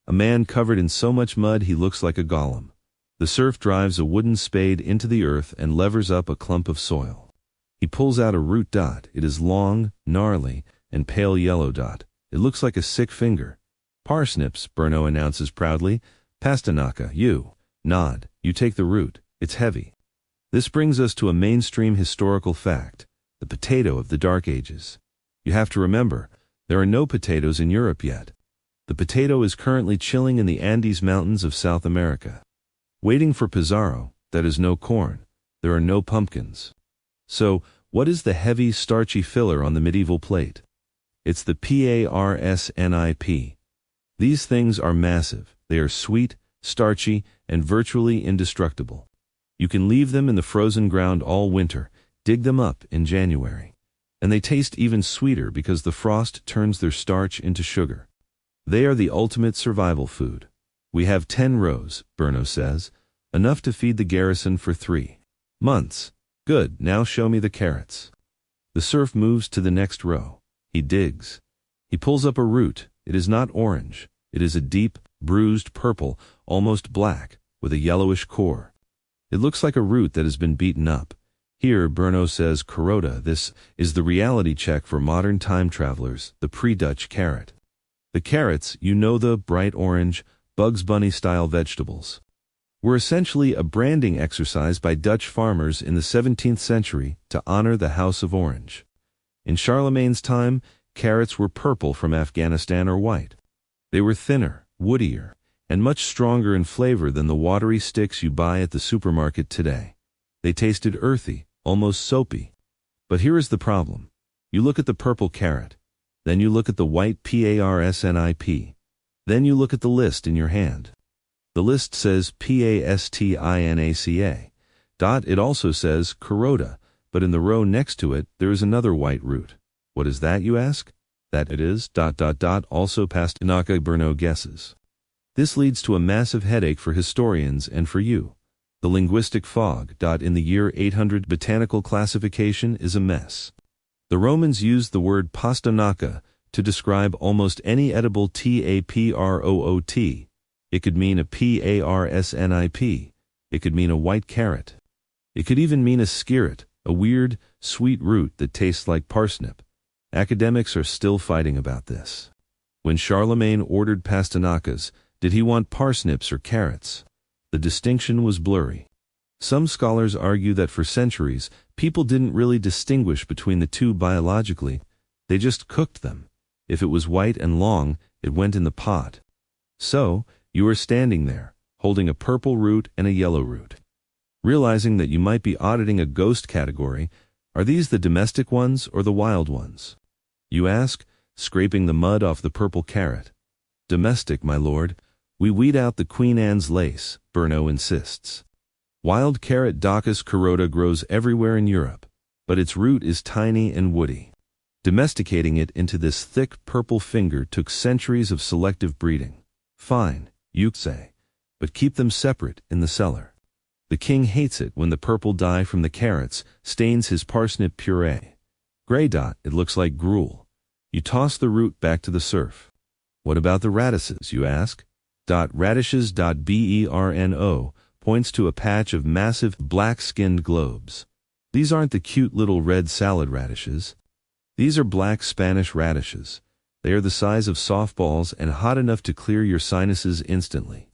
A man covered in so much mud he looks like a golem. The serf drives a wooden spade into the earth and levers up a clump of soil. He pulls out a root. It is long, gnarly, and pale yellow. It looks like a sick finger. Parsnips, Berno announces proudly. Pastanaca, you. Nod. You take the root. It's heavy. This brings us to a mainstream historical fact, the potato of the Dark Ages. You have to remember, there are no potatoes in Europe yet. The potato is currently chilling in the Andes Mountains of South America. Waiting for Pizarro, that is no corn. There are no pumpkins. So, what is the heavy, starchy filler on the medieval plate? It's the parsnip. These things are massive. They are sweet, starchy, and virtually indestructible. You can leave them in the frozen ground all winter, dig them up in January. And they taste even sweeter because the frost turns their starch into sugar. They are the ultimate survival food. We have 10 rows, Berno says, enough to feed the garrison for 3 months. Good, now show me the carrots. The serf moves to the next row. He digs. He pulls up a root. It is not orange. It is a deep, bruised purple, almost black, with a yellowish core. It looks like a root that has been beaten up. Here, Berno says, Carota, this is the reality check for modern time travelers, the pre-Dutch carrot. The carrots, you know, the bright orange, Bugs Bunny-style vegetables, were essentially a branding exercise by Dutch farmers in the 17th century to honor the House of Orange. In Charlemagne's time, carrots were purple from Afghanistan or white. They were thinner, woodier, and much stronger in flavor than the watery sticks you buy at the supermarket today. They tasted earthy, almost soapy. But here is the problem. You look at the purple carrot, then you look at the white parsnip, then you look at the list in your hand. The list says pastinaca. It also says Carota, but in the row next to it there is another white root. What is that, you ask? That it is, also Pastanaca, Berno guesses. This leads to a massive headache for historians and for you. The linguistic fog. In the year 800 botanical classification is a mess. The Romans used the word pastanaca to describe almost any edible taproot. It could mean a parsnip. It could mean a white carrot. It could even mean a skirret, a weird, sweet root that tastes like parsnip. Academics are still fighting about this. When Charlemagne ordered pastanacas, did he want parsnips or carrots? The distinction was blurry. Some scholars argue that for centuries, people didn't really distinguish between the two biologically. They just cooked them. If it was white and long, it went in the pot. So, you are standing there, holding a purple root and a yellow root. Realizing that you might be auditing a ghost category, are these the domestic ones or the wild ones? You ask, scraping the mud off the purple carrot. Domestic, my lord. We weed out the Queen Anne's lace, Berno insists. Wild carrot Docus carota grows everywhere in Europe, but its root is tiny and woody. Domesticating it into this thick purple finger took centuries of selective breeding. Fine, you say, but keep them separate in the cellar. The king hates it when the purple dye from the carrots stains his parsnip puree. Gray dot, it looks like gruel. You toss the root back to the surf. What about the radishes, you ask? Radishes. Berno points to a patch of massive black-skinned globes. These aren't the cute little red salad radishes. These are black Spanish radishes. They are the size of softballs and hot enough to clear your sinuses instantly.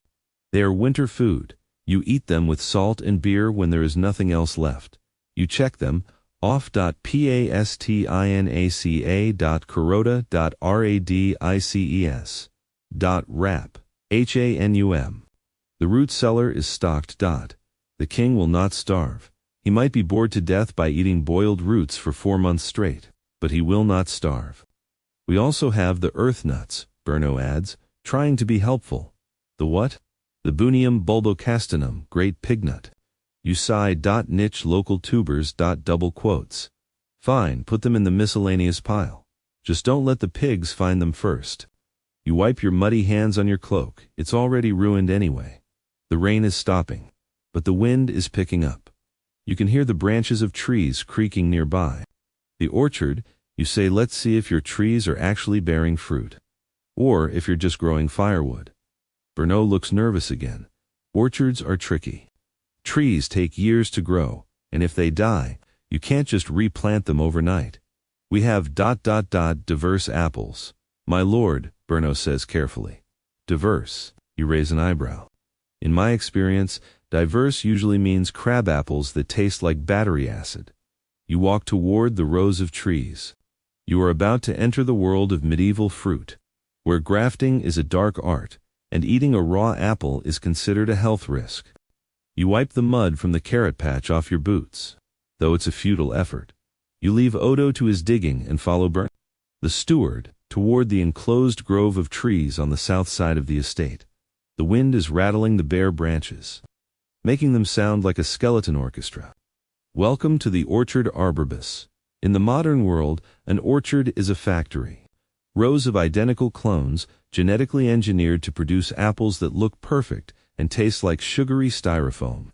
They are winter food. You eat them with salt and beer when there is nothing else left. You check them off. Pastinaca.carota.radices. Wrap. Hanum. The root cellar is stocked. The king will not starve. He might be bored to death by eating boiled roots for 4 months straight, but he will not starve. We also have the earth nuts, Berno adds, trying to be helpful. The what? The Bunium bulbocastanum, great pignut. You sigh. Niche local tubers. Double quotes. Fine, put them in the miscellaneous pile. Just don't let the pigs find them first. You wipe your muddy hands on your cloak. It's already ruined anyway. The rain is stopping, but the wind is picking up. You can hear the branches of trees creaking nearby. The orchard, you say, let's see if your trees are actually bearing fruit. Or if you're just growing firewood. Berno looks nervous again. Orchards are tricky. Trees take years to grow, and if they die, you can't just replant them overnight. We have ... diverse apples. My lord, Berno says carefully. Diverse, you raise an eyebrow. In my experience, diverse usually means crab apples that taste like battery acid. You walk toward the rows of trees. You are about to enter the world of medieval fruit, where grafting is a dark art, and eating a raw apple is considered a health risk. You wipe the mud from the carrot patch off your boots, though it's a futile effort. You leave Odo to his digging and follow Berno, the steward, toward the enclosed grove of trees on the south side of the estate. The wind is rattling the bare branches, making them sound like a skeleton orchestra. Welcome to the orchard arborbus. In the modern world, an orchard is a factory. Rows of identical clones, genetically engineered to produce apples that look perfect and taste like sugary styrofoam.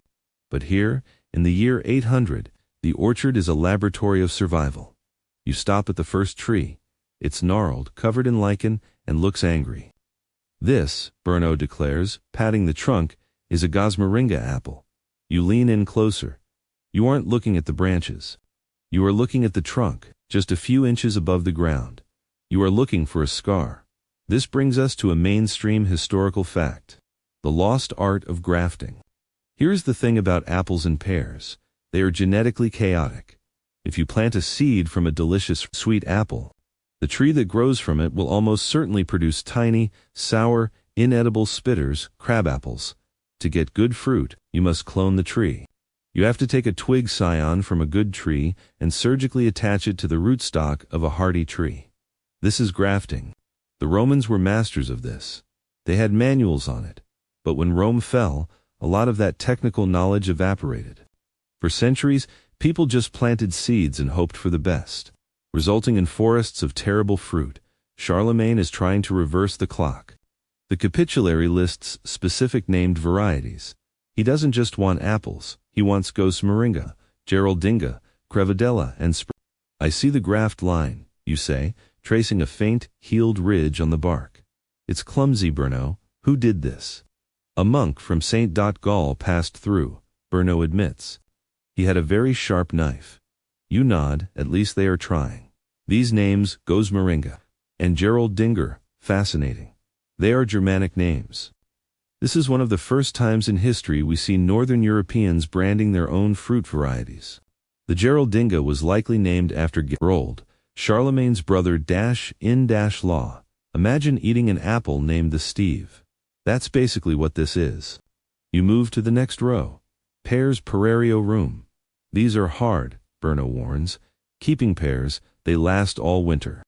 But here, in the year 800, the orchard is a laboratory of survival. You stop at the first tree. It's gnarled, covered in lichen, and looks angry. This, Berno declares, patting the trunk, is a Gosmoringa apple. You lean in closer. You aren't looking at the branches. You are looking at the trunk, just a few inches above the ground. You are looking for a scar. This brings us to a mainstream historical fact: the lost art of grafting. Here's the thing about apples and pears. They are genetically chaotic. If you plant a seed from a delicious sweet apple, the tree that grows from it will almost certainly produce tiny, sour, inedible spitters, crabapples. To get good fruit, you must clone the tree. You have to take a twig scion from a good tree and surgically attach it to the rootstock of a hardy tree. This is grafting. The Romans were masters of this. They had manuals on it. But when Rome fell, a lot of that technical knowledge evaporated. For centuries, people just planted seeds and hoped for the best, resulting in forests of terrible fruit. Charlemagne is trying to reverse the clock. The capitulary lists specific named varieties. He doesn't just want apples, he wants Gosmoringa, Geraldinga, Crevedella, and I see the graft line, you say, tracing a faint, healed ridge on the bark. It's clumsy, Berno. Who did this? A monk from St. Gall passed through, Berno admits. He had a very sharp knife. You nod, at least they are trying. These names, Gosmoringa and Geraldinger, fascinating. They are Germanic names. This is one of the first times in history we see Northern Europeans branding their own fruit varieties. The Geraldinga was likely named after Gerold, Charlemagne's brother in law. Imagine eating an apple named the Steve. That's basically what this is. You move to the next row. Pears Pererio Room. These are hard, Berno warns. Keeping pears, they last all winter.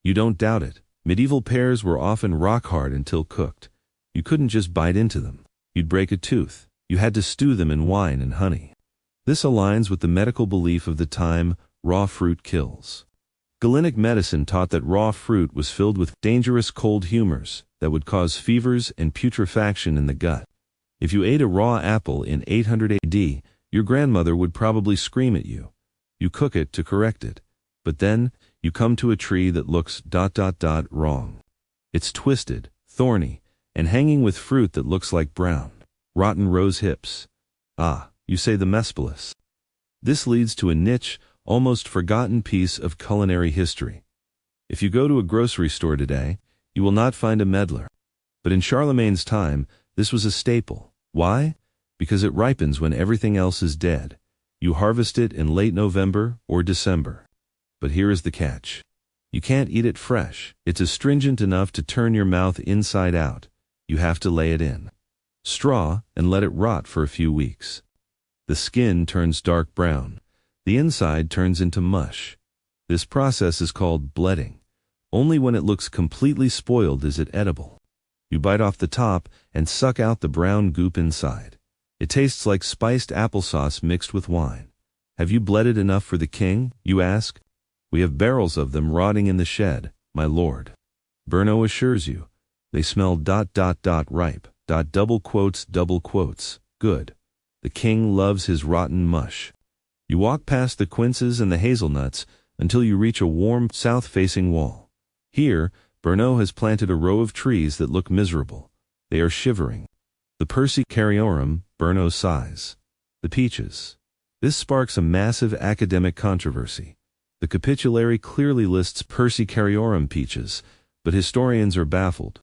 You don't doubt it. Medieval pears were often rock hard until cooked. You couldn't just bite into them. You'd break a tooth. You had to stew them in wine and honey. This aligns with the medical belief of the time: raw fruit kills. Galenic medicine taught that raw fruit was filled with dangerous cold humors that would cause fevers and putrefaction in the gut. If you ate a raw apple in 800 AD, your grandmother would probably scream at you. You cook it to correct it. But then, you come to a tree that looks ... wrong. It's twisted, thorny, and hanging with fruit that looks like brown, rotten rose hips. Ah, you say the Mespelis. This leads to a niche, almost forgotten piece of culinary history. If you go to a grocery store today, you will not find a medlar. But in Charlemagne's time, this was a staple. Why? Because it ripens when everything else is dead. You harvest it in late November or December. But here is the catch. You can't eat it fresh. It's astringent enough to turn your mouth inside out. You have to lay it in straw and let it rot for a few weeks. The skin turns dark brown. The inside turns into mush. This process is called bledding. Only when it looks completely spoiled is it edible. You bite off the top and suck out the brown goop inside. It tastes like spiced applesauce mixed with wine. Have you bledded enough for the king, you ask? We have barrels of them rotting in the shed, my lord. Berno assures you. They smell ... ripe ... double quotes. Good. The king loves his rotten mush. You walk past the quinces and the hazelnuts until you reach a warm, south-facing wall. Here, Berno has planted a row of trees that look miserable. They are shivering. The Persicariorum, Berno sighs. The peaches. This sparks a massive academic controversy. The capitulary clearly lists Persicariorum peaches, but historians are baffled.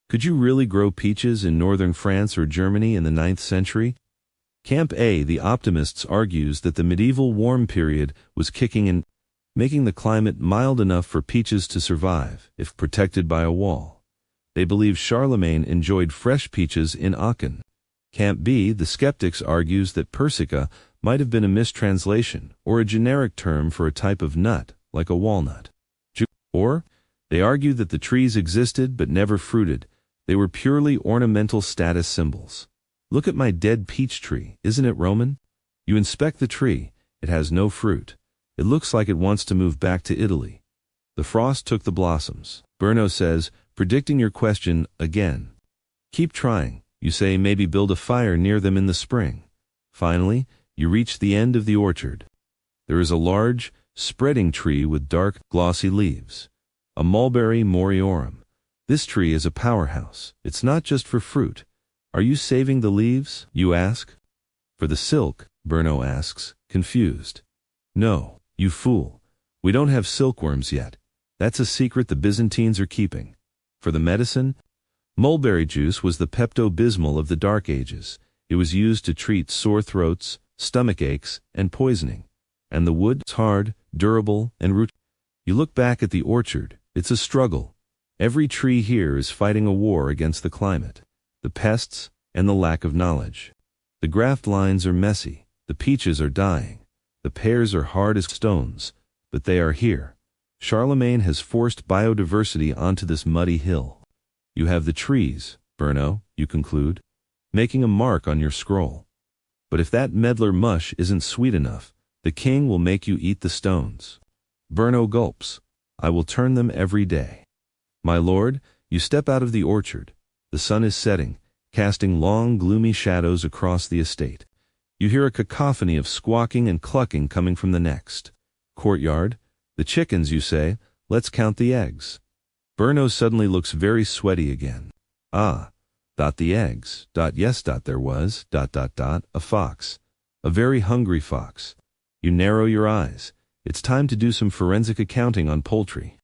Could you really grow peaches in northern France or Germany in the 9th century? Camp A, the optimists, argues that the medieval warm period was kicking in, making the climate mild enough for peaches to survive, if protected by a wall. They believe Charlemagne enjoyed fresh peaches in Aachen. Camp B, the skeptics, argues that Persica might have been a mistranslation, or a generic term for a type of nut, like a walnut. Or, they argue that the trees existed but never fruited. They were purely ornamental status symbols. Look at my dead peach tree, isn't it Roman? You inspect the tree, it has no fruit. It looks like it wants to move back to Italy. The frost took the blossoms. Berno says, predicting your question again. Keep trying. You say maybe build a fire near them in the spring. Finally, you reach the end of the orchard. There is a large, spreading tree with dark, glossy leaves. A mulberry moriorum. This tree is a powerhouse. It's not just for fruit. Are you saving the leaves, you ask? For the silk, Berno asks, confused. No, you fool. We don't have silkworms yet. That's a secret the Byzantines are keeping. For the medicine, mulberry juice was the Pepto-Bismol of the Dark Ages. It was used to treat sore throats, stomach aches, and poisoning. And the wood is hard, durable, and root. You look back at the orchard. It's a struggle. Every tree here is fighting a war against the climate, the pests, and the lack of knowledge. The graft lines are messy. The peaches are dying. The pears are hard as stones, but they are here. Charlemagne has forced biodiversity onto this muddy hill. You have the trees, Berno, you conclude, making a mark on your scroll. But if that medlar mush isn't sweet enough, the king will make you eat the stones. Berno gulps. I will turn them every day. My lord, you step out of the orchard. The sun is setting, casting long, gloomy shadows across the estate. You hear a cacophony of squawking and clucking coming from the next courtyard. The chickens, you say, let's count the eggs. Berno suddenly looks very sweaty again. Ah, the eggs, yes, there was, a fox. A very hungry fox. You narrow your eyes. It's time to do some forensic accounting on poultry.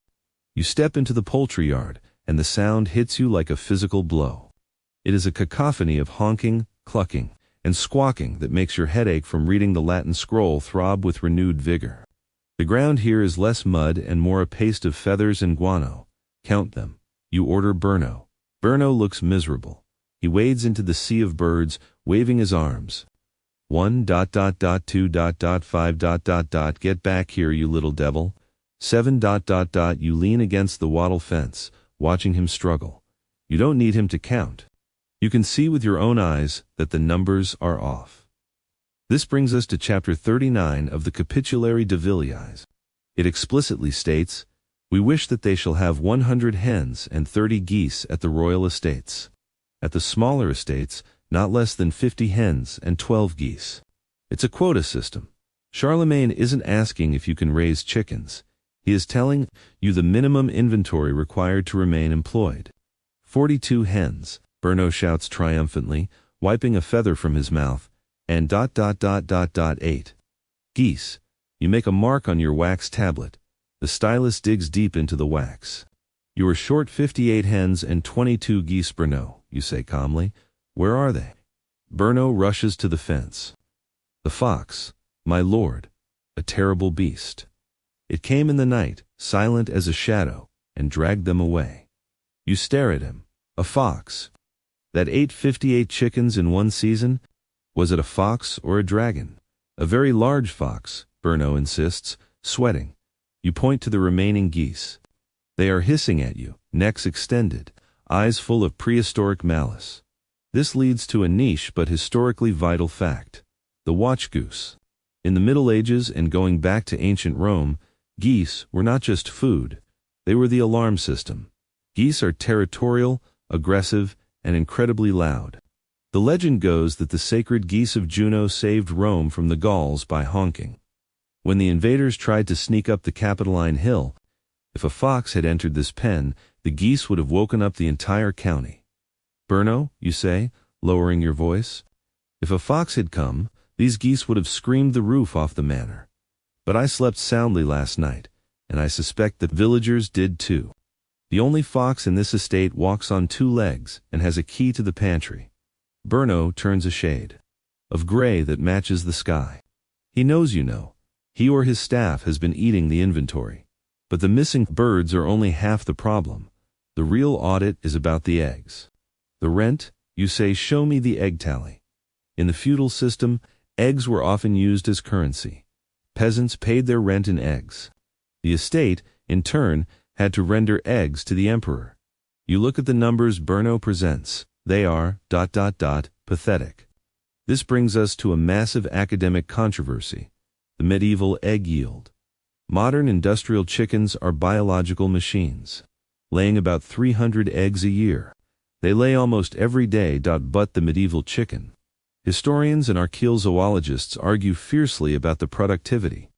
You step into the poultry yard, and the sound hits you like a physical blow. It is a cacophony of honking, clucking, and squawking that makes your headache from reading the Latin scroll throb with renewed vigor. The ground here is less mud and more a paste of feathers and guano. Count them. You order Berno. Berno looks miserable. He wades into the sea of birds, waving his arms. 1 2 5 Get back here, you little devil. 7. You lean against the wattle fence, watching him struggle. You don't need him to count. You can see with your own eyes that the numbers are off. This brings us to chapter 39 of the Capitulary de Villiers. It explicitly states, "We wish that they shall have 100 hens and 30 geese at the royal estates. At the smaller estates, not less than 50 hens and 12 geese." It's a quota system. Charlemagne isn't asking if you can raise chickens. He is telling you the minimum inventory required to remain employed. 42 hens, Berno shouts triumphantly, wiping a feather from his mouth, and 8 geese. You make a mark on your wax tablet. The stylus digs deep into the wax. "You are short 58 hens and 22 geese, Berno," you say calmly. "Where are they?" Berno rushes to the fence. "The fox, my lord, a terrible beast. It came in the night, silent as a shadow, and dragged them away." You stare at him. A fox. That ate 58 chickens in one season? Was it a fox or a dragon? "A very large fox," Berno insists, sweating. You point to the remaining geese. They are hissing at you, necks extended, eyes full of prehistoric malice. This leads to a niche but historically vital fact. The watch goose. In the Middle Ages and going back to ancient Rome, geese were not just food, they were the alarm system. Geese are territorial, aggressive, and incredibly loud. The legend goes that the sacred geese of Juno saved Rome from the Gauls by honking. When the invaders tried to sneak up the Capitoline Hill, if a fox had entered this pen, the geese would have woken up the entire county. "Berno," you say, lowering your voice. "If a fox had come, these geese would have screamed the roof off the manor. But I slept soundly last night, and I suspect that villagers did too. The only fox in this estate walks on 2 legs and has a key to the pantry." Berno turns a shade of gray that matches the sky. He knows you know. He or his staff has been eating the inventory. But the missing birds are only half the problem. The real audit is about the eggs. The rent, you say, "Show me the egg tally." In the feudal system, eggs were often used as currency. Peasants paid their rent in eggs. The estate, in turn, had to render eggs to the emperor. You look at the numbers Berno presents. They are ... pathetic. This brings us to a massive academic controversy: the medieval egg yield. Modern industrial chickens are biological machines, laying about 300 eggs a year. They lay almost every day. But the medieval chicken. Historians and archaeozoologists argue fiercely about the productivity.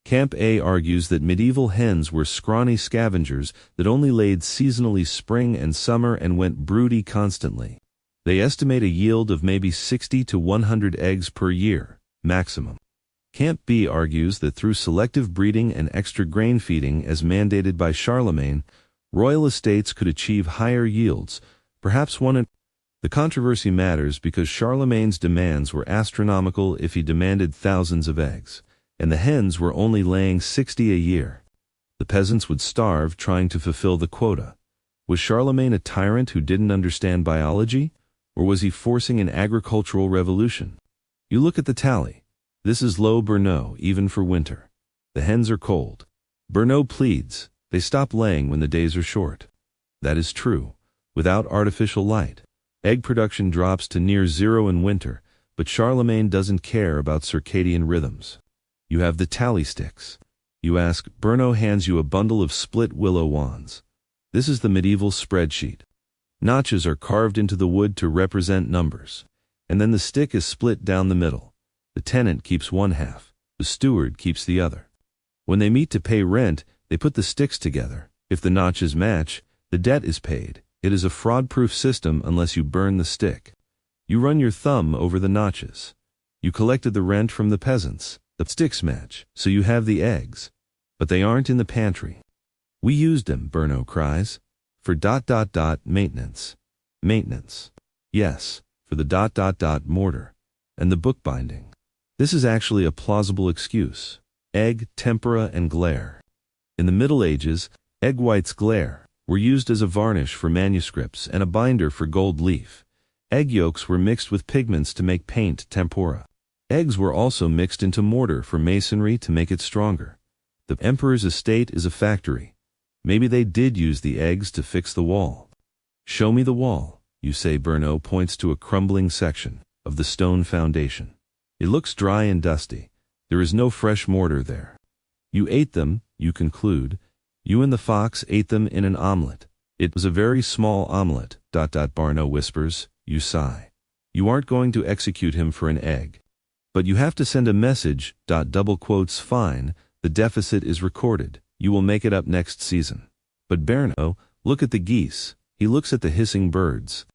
Camp A argues that medieval hens were scrawny scavengers that only laid seasonally spring and summer and went broody constantly. They estimate a yield of maybe 60 to 100 eggs per year, maximum. Camp B argues that through selective breeding and extra grain feeding as mandated by Charlemagne, royal estates could achieve higher yields, perhaps one in... The controversy matters because Charlemagne's demands were astronomical if he demanded thousands of eggs, and the hens were only laying 60 a year. The peasants would starve trying to fulfill the quota. Was Charlemagne a tyrant who didn't understand biology, or was he forcing an agricultural revolution? You look at the tally. This is low, Berno, even for winter. The hens are cold. Berno pleads, they stop laying when the days are short. That is true, without artificial light. Egg production drops to near zero in winter, but Charlemagne doesn't care about circadian rhythms. You have the tally sticks. You ask, Berno hands you a bundle of split willow wands. This is the medieval spreadsheet. Notches are carved into the wood to represent numbers, and then the stick is split down the middle. The tenant keeps one half, the steward keeps the other. When they meet to pay rent, they put the sticks together. If the notches match, the debt is paid. It is a fraud-proof system unless you burn the stick. You run your thumb over the notches. You collected the rent from the peasants. The sticks match, so you have the eggs. But they aren't in the pantry. We used them, Berno cries. For ... maintenance. Maintenance. Yes, for the ... mortar. And the bookbinding. This is actually a plausible excuse. Egg, tempera, and glaire. In the Middle Ages, egg whites glaire were used as a varnish for manuscripts and a binder for gold leaf. Egg yolks were mixed with pigments to make paint tempera. Eggs were also mixed into mortar for masonry to make it stronger. The emperor's estate is a factory. Maybe they did use the eggs to fix the wall. Show me the wall, you say. Berno points to a crumbling section of the stone foundation. It looks dry and dusty. There is no fresh mortar there. You ate them, you conclude. You and the fox ate them in an omelet. It was a very small omelet, ... Berno whispers. You sigh. You aren't going to execute him for an egg. But you have to send a message, ... Fine, the deficit is recorded. You will make it up next season. But Berno, look at the geese. He looks at the hissing birds.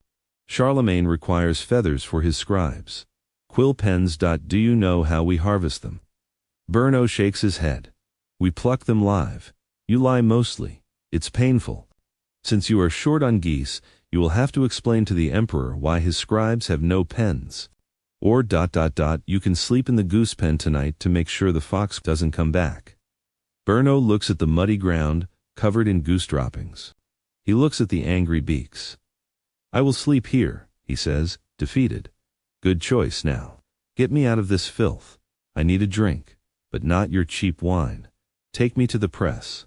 Charlemagne requires feathers for his scribes. Quill pens. Do you know how we harvest them? Berno shakes his head. We pluck them live. You lie mostly. It's painful. Since you are short on geese, you will have to explain to the emperor why his scribes have no pens. Or ... You can sleep in the goose pen tonight to make sure the fox doesn't come back. Berno looks at the muddy ground, covered in goose droppings. He looks at the angry beaks. I will sleep here, he says, defeated. Good choice now. Get me out of this filth. I need a drink, but not your cheap wine. Take me to the press.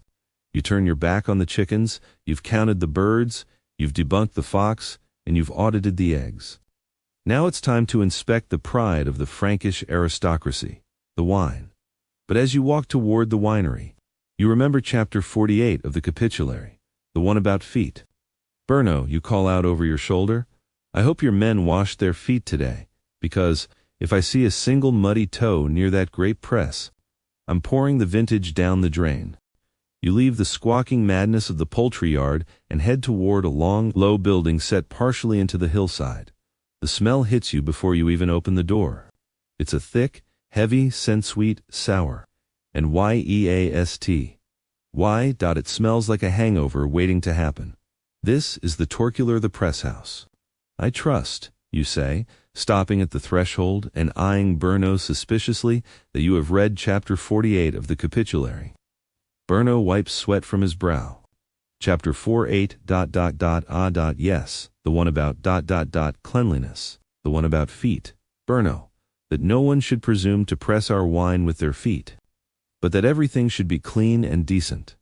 You turn your back on the chickens, you've counted the birds, you've debunked the fox, and you've audited the eggs. Now it's time to inspect the pride of the Frankish aristocracy, the wine. But as you walk toward the winery, you remember chapter 48 of the capitulary, the one about feet. Berno, you call out over your shoulder, I hope your men washed their feet today, because, if I see a single muddy toe near that great press, I'm pouring the vintage down the drain. You leave the squawking madness of the poultry yard and head toward a long, low building set partially into the hillside. The smell hits you before you even open the door. It's a thick, heavy, scent-sweet, sour, and yeast. Why? It smells like a hangover waiting to happen. This is the torcular, the press house. I trust, you say, stopping at the threshold and eyeing Berno suspiciously, that you have read chapter 48 of the capitulary. Berno wipes sweat from his brow. Chapter 48, ... Yes, the one about ... cleanliness, the one about feet. Berno, that no one should presume to press our wine with their feet, but that everything should be clean and decent.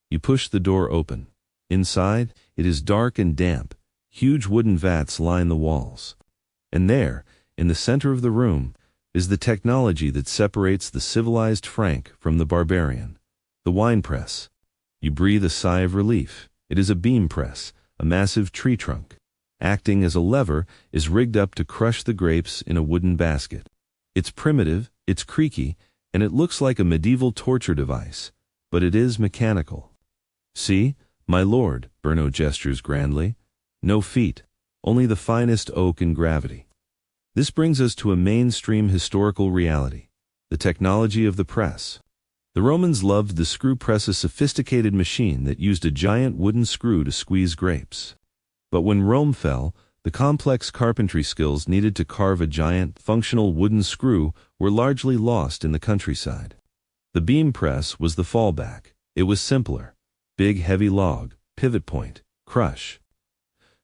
You push the door open. Inside, it is dark and damp. Huge wooden vats line the walls. And there, in the center of the room, is the technology that separates the civilized Frank from the barbarian. The wine press. You breathe a sigh of relief. It is a beam press, a massive tree trunk. Acting as a lever, is rigged up to crush the grapes in a wooden basket. It's primitive, it's creaky, and it looks like a medieval torture device, but it is mechanical. See, my lord, Berno gestures grandly. No feet, only the finest oak and gravity. This brings us to a mainstream historical reality, the technology of the press. The Romans loved the screw press, a sophisticated machine that used a giant wooden screw to squeeze grapes. But when Rome fell, the complex carpentry skills needed to carve a giant, functional wooden screw were largely lost in the countryside. The beam press was the fallback. It was simpler. Big heavy log, pivot point, crush.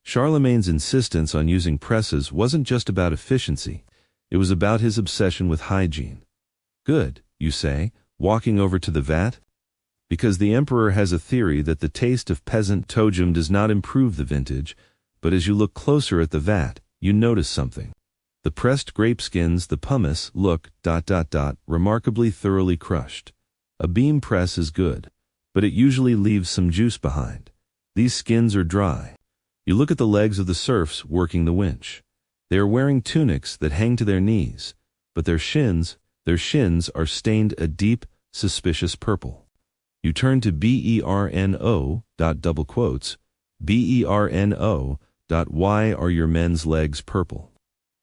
Charlemagne's insistence on using presses wasn't just about efficiency, it was about his obsession with hygiene. Good, you say, walking over to the vat? Because the emperor has a theory that the taste of peasant tojum does not improve the vintage, but as you look closer at the vat, you notice something. The pressed grape skins, the pumice, look, ... remarkably thoroughly crushed. A beam press is good, but it usually leaves some juice behind. These skins are dry. You look at the legs of the serfs working the winch. They are wearing tunics that hang to their knees, but their shins are stained a deep, suspicious purple. You turn to Berno, ... Berno, ... Why are your men's legs purple?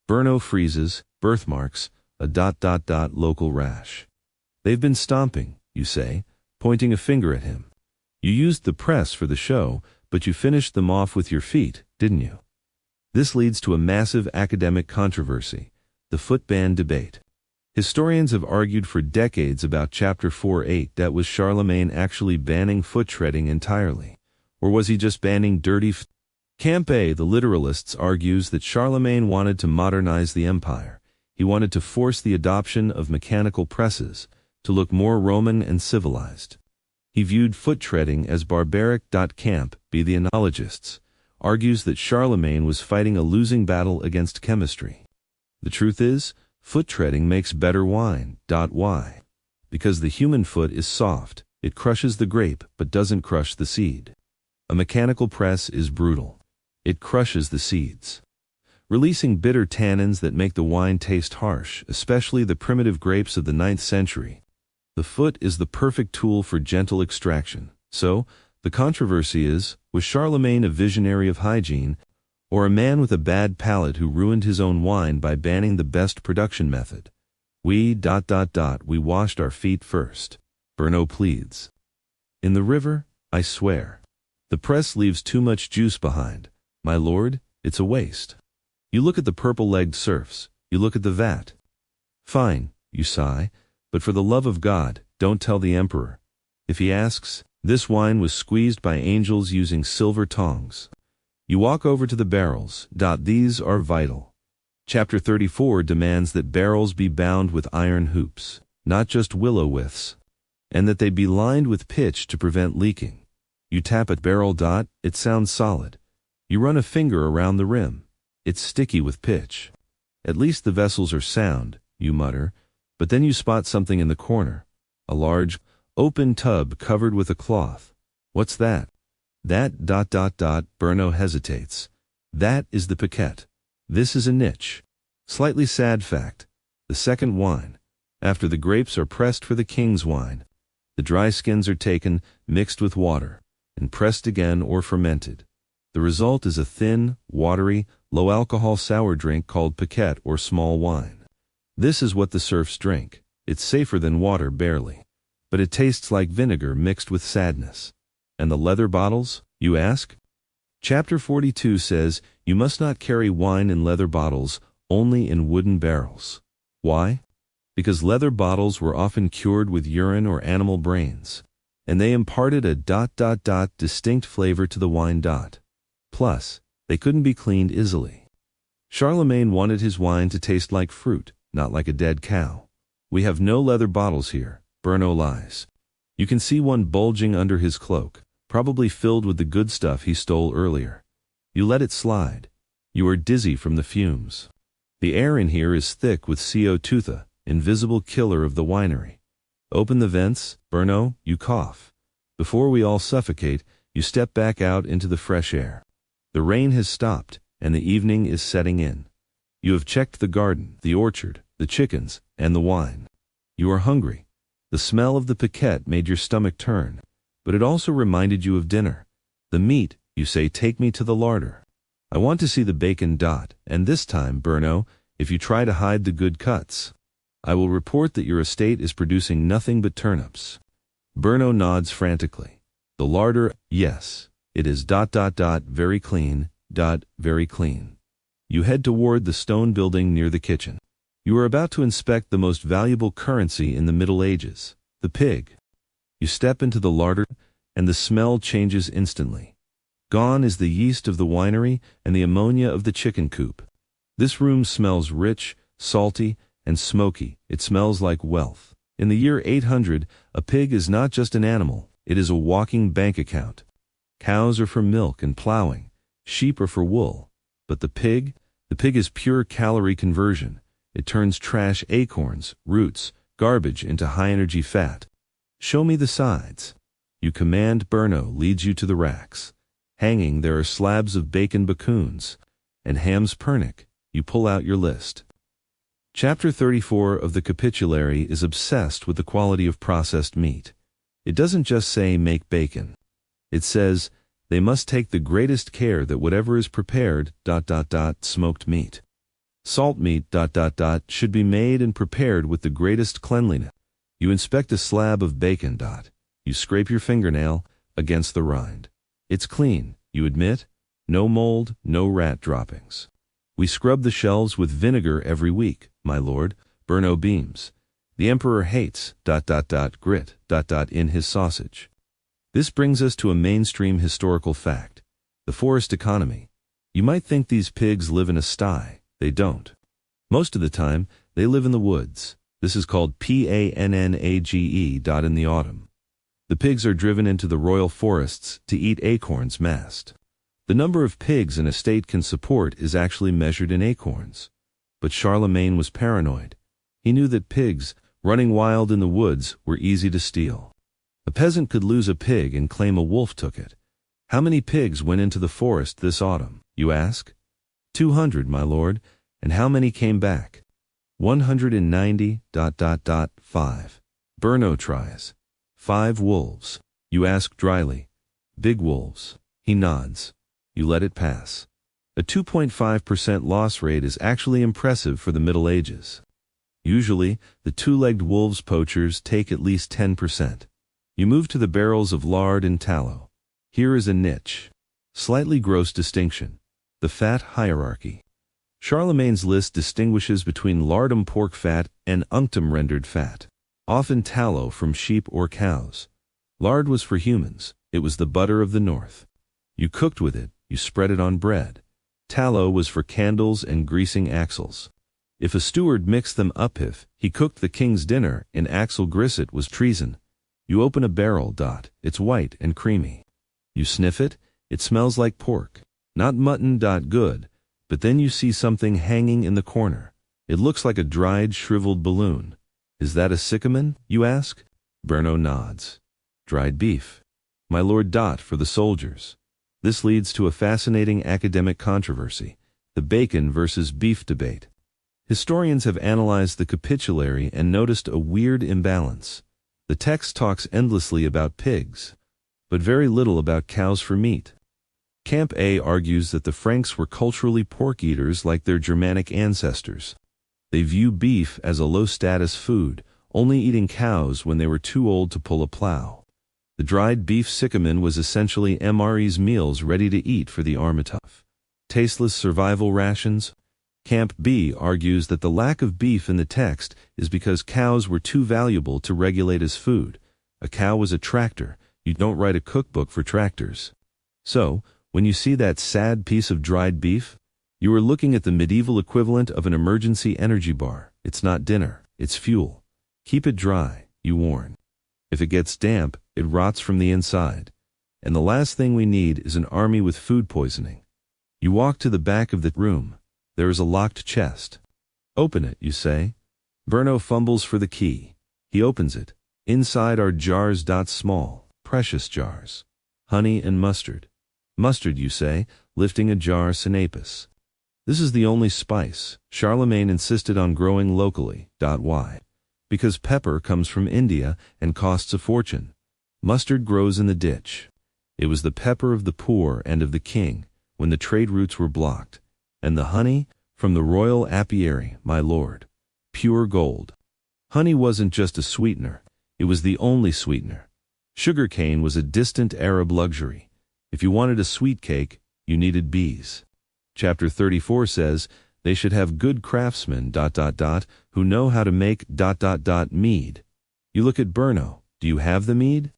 Berno freezes, birthmarks, a ... local rash. They've been stomping, you say, pointing a finger at him. You used the press for the show, but you finished them off with your feet, didn't you? This leads to a massive academic controversy, the footban debate. Historians have argued for decades about chapter 4:8. That was Charlemagne actually banning foot treading entirely? Or was he just banning dirty Camp A, the literalists, argues that Charlemagne wanted to modernize the empire. He wanted to force the adoption of mechanical presses, to look more Roman and civilized. He viewed foot-treading as barbaric. Camp B. The Enologists argues that Charlemagne was fighting a losing battle against chemistry. The truth is, foot-treading makes better wine. Why? Because the human foot is soft, it crushes the grape but doesn't crush the seed. A mechanical press is brutal. It crushes the seeds, releasing bitter tannins that make the wine taste harsh, especially the primitive grapes of the 9th century. The foot is the perfect tool for gentle extraction. So, the controversy is, was Charlemagne a visionary of hygiene, or a man with a bad palate who ruined his own wine by banning the best production method? We washed our feet first. Brno pleads. In the river, I swear. The press leaves too much juice behind. My lord, it's a waste. You look at the purple-legged serfs, you look at the vat. Fine, you sigh, but for the love of God, don't tell the emperor. If he asks, this wine was squeezed by angels using silver tongs. You walk over to the barrels. These are vital. Chapter 34 demands that barrels be bound with iron hoops, not just willow withes, and that they be lined with pitch to prevent leaking. You tap a barrel. It sounds solid. You run a finger around the rim. It's sticky with pitch. At least the vessels are sound, you mutter, but then you spot something in the corner. A large, open tub covered with a cloth. What's that? That. Brno hesitates. That is the piquette. This is a niche. Slightly sad fact. The second wine. After the grapes are pressed for the king's wine, the dry skins are taken, mixed with water, and pressed again or fermented. The result is a thin, watery, low-alcohol sour drink called piquette or small wine. This is what the serfs drink. It's safer than water barely, but it tastes like vinegar mixed with sadness. And the leather bottles, you ask? Chapter 42 says, you must not carry wine in leather bottles, only in wooden barrels. Why? Because leather bottles were often cured with urine or animal brains, and they imparted a distinct flavor to the wine. Plus, they couldn't be cleaned easily. Charlemagne wanted his wine to taste like fruit, not like a dead cow. We have no leather bottles here, Brno lies. You can see one bulging under his cloak, probably filled with the good stuff he stole earlier. You let it slide. You are dizzy from the fumes. The air in here is thick with CO2, the invisible killer of the winery. Open the vents, Brno, you cough. Before we all suffocate, you step back out into the fresh air. The rain has stopped, and the evening is setting in. You have checked the garden, the orchard, the chickens, and the wine. You are hungry. The smell of the piquette made your stomach turn, but it also reminded you of dinner. The meat, you say, take me to the larder. I want to see the bacon. And this time, Brno, if you try to hide the good cuts, I will report that your estate is producing nothing but turnips. Brno nods frantically. The larder, yes, it is. Very clean. Very clean. You head toward the stone building near the kitchen. You are about to inspect the most valuable currency in the Middle Ages, the pig. You step into the larder, and the smell changes instantly. Gone is the yeast of the winery and the ammonia of the chicken coop. This room smells rich, salty, and smoky. It smells like wealth. In the year 800, a pig is not just an animal, it is a walking bank account. Cows are for milk and plowing, sheep are for wool. But the pig is pure calorie conversion. It turns trash acorns, roots, garbage into high-energy fat. Show me the sides. You command. Brno leads you to the racks. Hanging there are slabs of bacon baccoons and hams pernick. You pull out your list. Chapter 34 of the Capitulary is obsessed with the quality of processed meat. It doesn't just say make bacon. It says, they must take the greatest care that whatever is prepared, smoked meat. Salt meat, should be made and prepared with the greatest cleanliness. You inspect a slab of bacon, You scrape your fingernail against the rind. It's clean, you admit. No mold, no rat droppings. We scrub the shelves with vinegar every week, my lord. Brno beams. The emperor hates, grit, in his sausage. This brings us to a mainstream historical fact. The forest economy. You might think these pigs live in a sty. They don't. Most of the time, they live in the woods. This is called Pannage. In the autumn. The pigs are driven into the royal forests to eat acorns mast. The number of pigs an estate can support is actually measured in acorns. But Charlemagne was paranoid. He knew that pigs, running wild in the woods, were easy to steal. A peasant could lose a pig and claim a wolf took it. How many pigs went into the forest this autumn, you ask? 200, my lord. And how many came back? 190. 5. Brno tries. 5 wolves. You ask dryly. Big wolves. He nods. You let it pass. A 2.5% loss rate is actually impressive for the Middle Ages. Usually, the two-legged wolves poachers take at least 10%. You move to the barrels of lard and tallow. Here is a niche. Slightly gross distinction. The fat hierarchy. Charlemagne's list distinguishes between lardum pork fat and unctum rendered fat, often tallow from sheep or cows. Lard was for humans. It was the butter of the north. You cooked with it, you spread it on bread. Tallow was for candles and greasing axles. If a steward mixed them up, if he cooked the king's dinner in axle grist, it was treason. You open a barrel. It's white and creamy. You sniff it, it smells like pork. Not mutton. Good. But then you see something hanging in the corner. It looks like a dried, shriveled balloon. Is that a sycamine, you ask? Brno nods. Dried beef. My lord. For the soldiers. This leads to a fascinating academic controversy, the bacon versus beef debate. Historians have analyzed the capitulary and noticed a weird imbalance. The text talks endlessly about pigs, but very little about cows for meat. Camp A argues that the Franks were culturally pork eaters like their Germanic ancestors. They view beef as a low-status food, only eating cows when they were too old to pull a plow. The dried beef sycamine was essentially MRE's meals ready to eat for the Armatough. Tasteless survival rations. Camp B argues that the lack of beef in the text is because cows were too valuable to regulate as food. A cow was a tractor. You don't write a cookbook for tractors. So, when you see that sad piece of dried beef, you are looking at the medieval equivalent of an emergency energy bar. It's not dinner, it's fuel. Keep it dry, you warn. If it gets damp, it rots from the inside. And the last thing we need is an army with food poisoning. You walk to the back of the room. There is a locked chest. Open it, you say. Brno fumbles for the key. He opens it. Inside are jars. Small, precious jars. Honey and mustard. Mustard, you say, lifting a jar sinapis. This is the only spice. Charlemagne insisted on growing locally. Why? Because pepper comes from India and costs a fortune. Mustard grows in the ditch. It was the pepper of the poor and of the king, when the trade routes were blocked. And the honey, from the royal apiary, my lord. Pure gold. Honey wasn't just a sweetener, it was the only sweetener. Sugar cane was a distant Arab luxury. If you wanted a sweet cake, you needed bees. Chapter 34 says, they should have good craftsmen, who know how to make, mead. You look at Brno. Do you have the mead?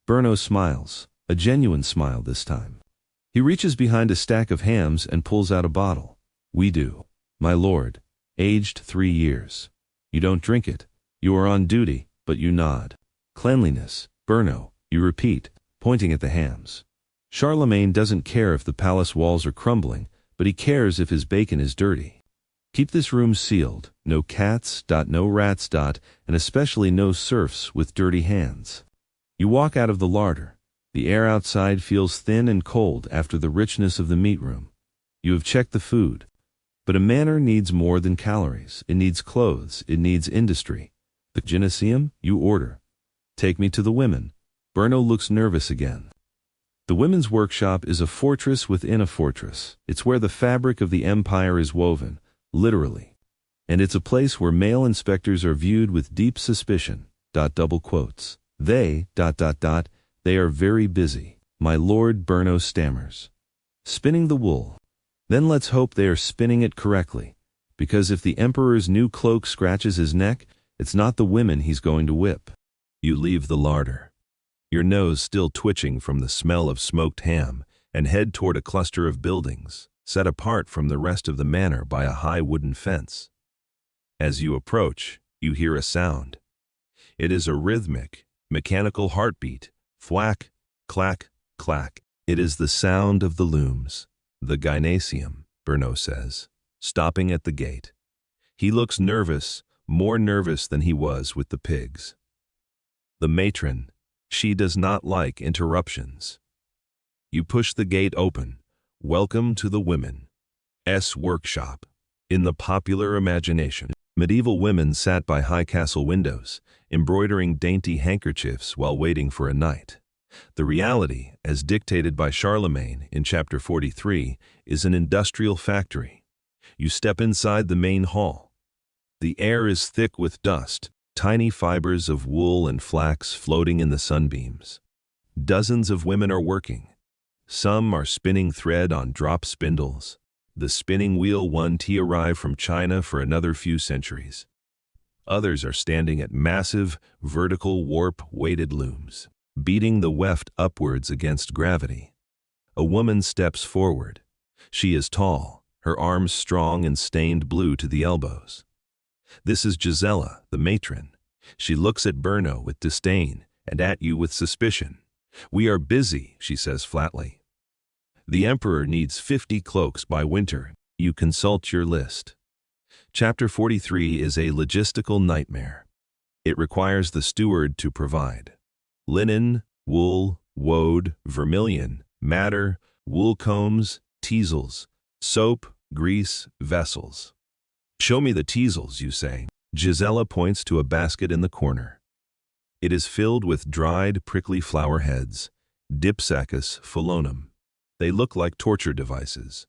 Brno smiles, a genuine smile this time. He reaches behind a stack of hams and pulls out a bottle. We do. My lord. Aged 3 years. You don't drink it. You are on duty, but you nod. Cleanliness. Brno. You repeat, pointing at the hams. Charlemagne doesn't care if the palace walls are crumbling, but he cares if his bacon is dirty. Keep this room sealed. No cats, no rats, and especially no serfs with dirty hands. You walk out of the larder. The air outside feels thin and cold after the richness of the meat room. You have checked the food. But a manor needs more than calories. It needs clothes. It needs industry. The gymnasium, you order. Take me to the women. Brno looks nervous again. The women's workshop is a fortress within a fortress. It's where the fabric of the empire is woven, literally. And it's a place where male inspectors are viewed with deep suspicion. Double quotes. They, they are very busy. My lord. Brno stammers. Spinning the wool. Then let's hope they are spinning it correctly. Because if the emperor's new cloak scratches his neck, it's not the women he's going to whip. You leave the larder, your nose still twitching from the smell of smoked ham, and head toward a cluster of buildings, set apart from the rest of the manor by a high wooden fence. As you approach, you hear a sound. It is a rhythmic, mechanical heartbeat. Thwack, clack, clack. It is the sound of the looms. The gynaeceum, Bernaud says, stopping at the gate. He looks nervous, more nervous than he was with the pigs. The matron, she does not like interruptions. You push the gate open. Welcome to the women's workshop. In the popular imagination, medieval women sat by high castle windows, embroidering dainty handkerchiefs while waiting for a knight. The reality, as dictated by Charlemagne in chapter 43, is an industrial factory. You step inside the main hall. The air is thick with dust, tiny fibers of wool and flax floating in the sunbeams. Dozens of women are working. Some are spinning thread on drop spindles. The spinning wheel one tea arrived from China for another few centuries. Others are standing at massive, vertical warp-weighted looms, beating the weft upwards against gravity. A woman steps forward. She is tall, her arms strong and stained blue to the elbows. This is Gisela, the matron. She looks at Bernaud with disdain and at you with suspicion. "We are busy," she says flatly. "The emperor needs 50 cloaks by winter. You consult your list." Chapter 43 is a logistical nightmare. It requires the steward to provide linen, wool, woad, vermilion, madder, wool combs, teasels, soap, grease, vessels. "Show me the teasels," you say. Gisela points to a basket in the corner. It is filled with dried, prickly flower heads, Dipsacus phelonum. They look like torture devices.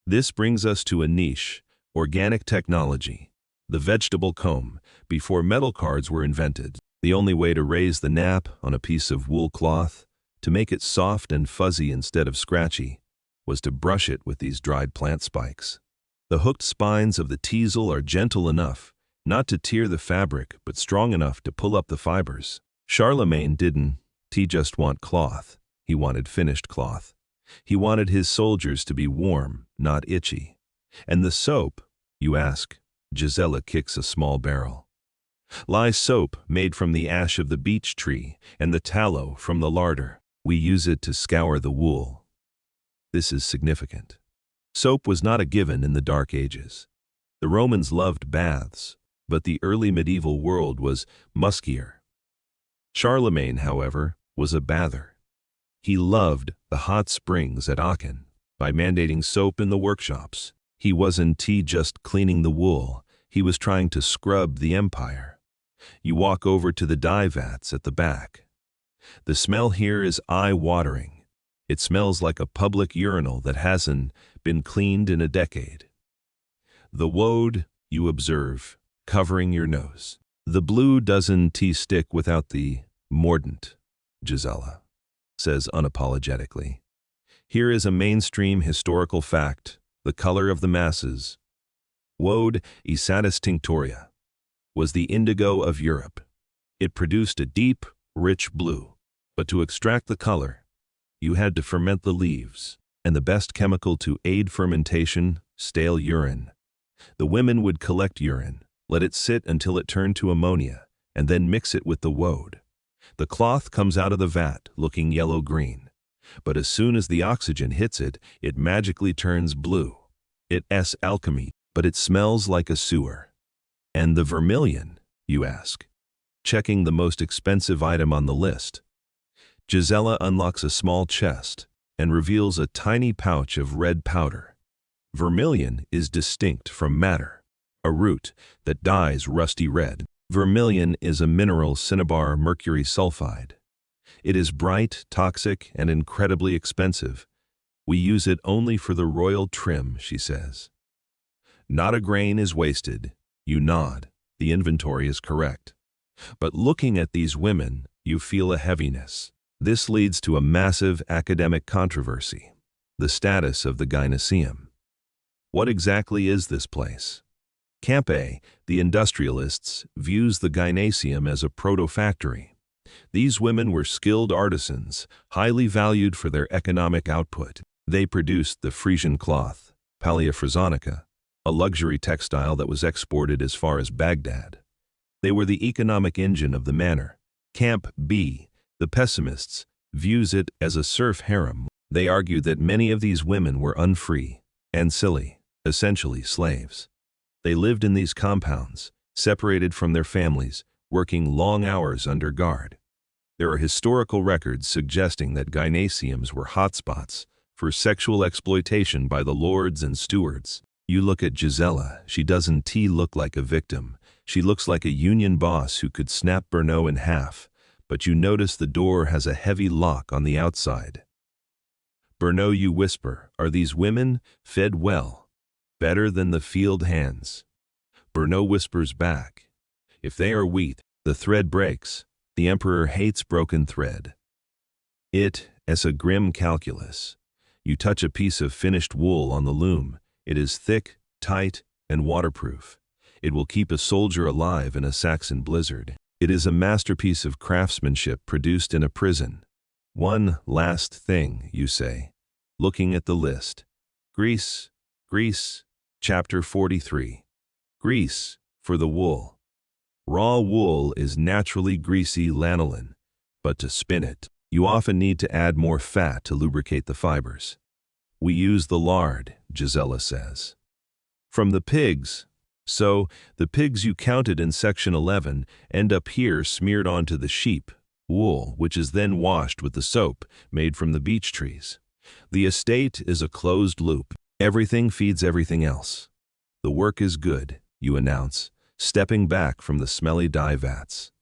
This brings us to a niche, organic technology, the vegetable comb. Before metal cards were invented, the only way to raise the nap on a piece of wool cloth, to make it soft and fuzzy instead of scratchy, was to brush it with these dried plant spikes. The hooked spines of the teasel are gentle enough not to tear the fabric, but strong enough to pull up the fibers. Charlemagne didn't just want cloth. He wanted finished cloth. He wanted his soldiers to be warm, not itchy. And the soap, you ask? Gisela kicks a small barrel. Lies soap made from the ash of the beech tree and the tallow from the larder. We use it to scour the wool. This is significant. Soap was not a given in the Dark Ages. The Romans loved baths, but the early medieval world was muskier. Charlemagne, however, was a bather. He loved the hot springs at Aachen. By mandating soap in the workshops, he wasn't just cleaning the wool, he was trying to scrub the empire. You walk over to the dye vats at the back. The smell here is eye-watering. It smells like a public urinal that hasn't been cleaned in a decade. The woad, you observe, covering your nose. The blue doesn't stick without the mordant, Gisela says unapologetically. Here is a mainstream historical fact, the color of the masses. Woad, Isatis tinctoria, was the indigo of Europe. It produced a deep, rich blue. But to extract the color, you had to ferment the leaves, and the best chemical to aid fermentation, stale urine. The women would collect urine, let it sit until it turned to ammonia, and then mix it with the woad. The cloth comes out of the vat looking yellow-green. But as soon as the oxygen hits it, it magically turns blue. It's alchemy, but it smells like a sewer. And the vermilion, you ask? Checking the most expensive item on the list. Gisela unlocks a small chest and reveals a tiny pouch of red powder. Vermilion is distinct from madder, a root that dyes rusty red. Vermilion is a mineral cinnabar mercury sulfide. It is bright, toxic, and incredibly expensive. We use it only for the royal trim, she says. Not a grain is wasted. You nod. The inventory is correct. But looking at these women, you feel a heaviness. This leads to a massive academic controversy. The status of the gynaeceum. What exactly is this place? Campe, the industrialists, views the gynaeceum as a proto-factory. These women were skilled artisans, highly valued for their economic output. They produced the Frisian cloth, Pallia Frisonica, a luxury textile that was exported as far as Baghdad. They were the economic engine of the manor. Camp B, the pessimists, views it as a serf harem. They argue that many of these women were unfree and silly, essentially slaves. They lived in these compounds, separated from their families, working long hours under guard. There are historical records suggesting that gymnasiums were hotspots for sexual exploitation by the lords and stewards. You look at Gisela, she doesn't look like a victim. She looks like a union boss who could snap Bernot in half, but you notice the door has a heavy lock on the outside. Bernot, you whisper, are these women fed well, better than the field hands? Bernot whispers back, if they are wheat, the thread breaks. The emperor hates broken thread. It is a grim calculus. You touch a piece of finished wool on the loom. It is thick, tight, and waterproof. It will keep a soldier alive in a Saxon blizzard. It is a masterpiece of craftsmanship produced in a prison. One last thing, you say, looking at the list. Grease, Greece, chapter 43. Grease for the wool. Raw wool is naturally greasy lanolin, but to spin it, you often need to add more fat to lubricate the fibers. We use the lard, Gisela says. From the pigs. So, the pigs you counted in section 11 end up here smeared onto the sheep wool, which is then washed with the soap made from the beech trees. The estate is a closed loop. Everything feeds everything else. The work is good, you announce, stepping back from the smelly dye vats.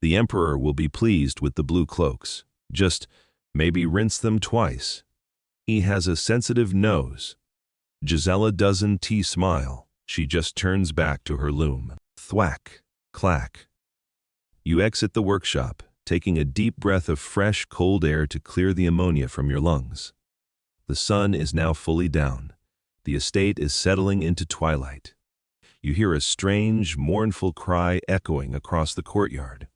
The emperor will be pleased with the blue cloaks. Just maybe rinse them twice. He has a sensitive nose. Gisela doesn't smile. She just turns back to her loom. Thwack, clack. You exit the workshop, taking a deep breath of fresh, cold air to clear the ammonia from your lungs. The sun is now fully down. The estate is settling into twilight. You hear a strange, mournful cry echoing across the courtyard.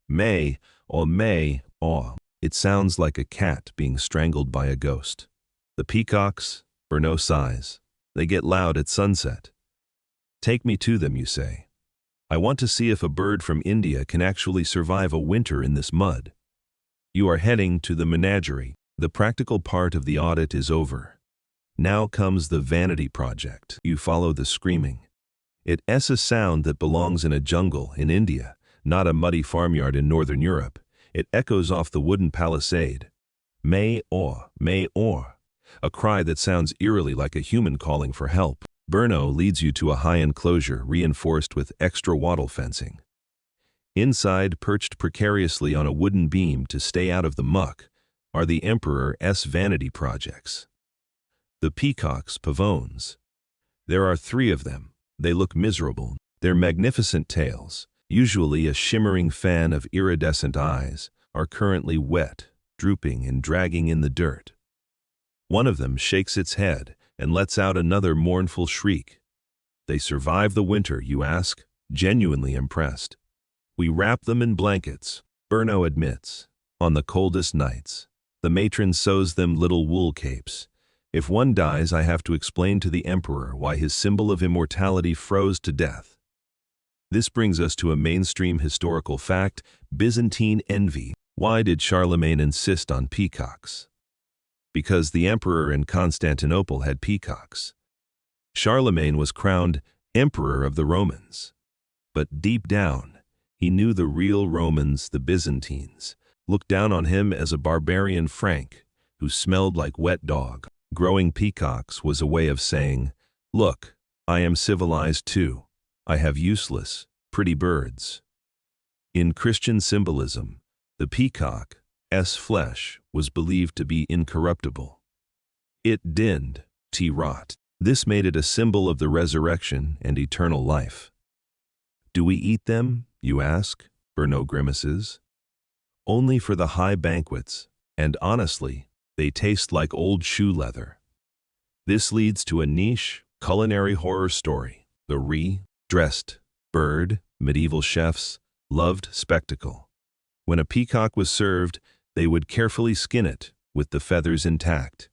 May, oh. It sounds like a cat being strangled by a ghost. The peacocks, Bernot sighs. They get loud at sunset. Take me to them, you say. I want to see if a bird from India can actually survive a winter in this mud. You are heading to the menagerie. The practical part of the audit is over. Now comes the vanity project. You follow the screaming. It is a sound that belongs in a jungle in India, not a muddy farmyard in northern Europe. It echoes off the wooden palisade. May or, a cry that sounds eerily like a human calling for help. Bernot leads you to a high enclosure reinforced with extra wattle fencing. Inside, perched precariously on a wooden beam to stay out of the muck, are the emperor's vanity projects. The peacocks' pavons. There are 3 of them. They look miserable. Their magnificent tails, usually a shimmering fan of iridescent eyes, are currently wet, drooping and dragging in the dirt. One of them shakes its head and lets out another mournful shriek. They survive the winter, you ask, genuinely impressed. We wrap them in blankets, Bernot admits. On the coldest nights, the matron sews them little wool capes. If one dies, I have to explain to the emperor why his symbol of immortality froze to death. This brings us to a mainstream historical fact: Byzantine envy. Why did Charlemagne insist on peacocks? Because the emperor in Constantinople had peacocks. Charlemagne was crowned emperor of the Romans. But deep down, he knew the real Romans, the Byzantines, looked down on him as a barbarian Frank who smelled like wet dog. Growing peacocks was a way of saying, look, I am civilized too. I have useless, pretty birds. In Christian symbolism, the peacock's flesh was believed to be incorruptible. It didn't rot. This made it a symbol of the resurrection and eternal life. Do we eat them, you ask? Bernot grimaces. Only for the high banquets, and honestly, they taste like old shoe leather. This leads to a niche, culinary horror story. The re-dressed bird, medieval chefs loved spectacle. When a peacock was served, they would carefully skin it, with the feathers intact.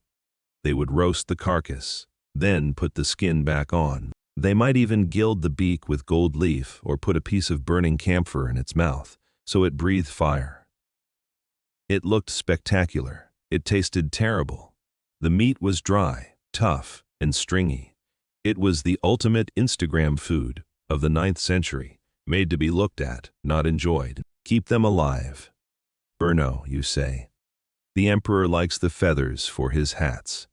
They would roast the carcass, then put the skin back on. They might even gild the beak with gold leaf or put a piece of burning camphor in its mouth, so it breathed fire. It looked spectacular. It tasted terrible. The meat was dry, tough, and stringy. It was the ultimate Instagram food of the 9th century, made to be looked at, not enjoyed. Keep them alive. Brno, you say. The emperor likes the feathers for his hats.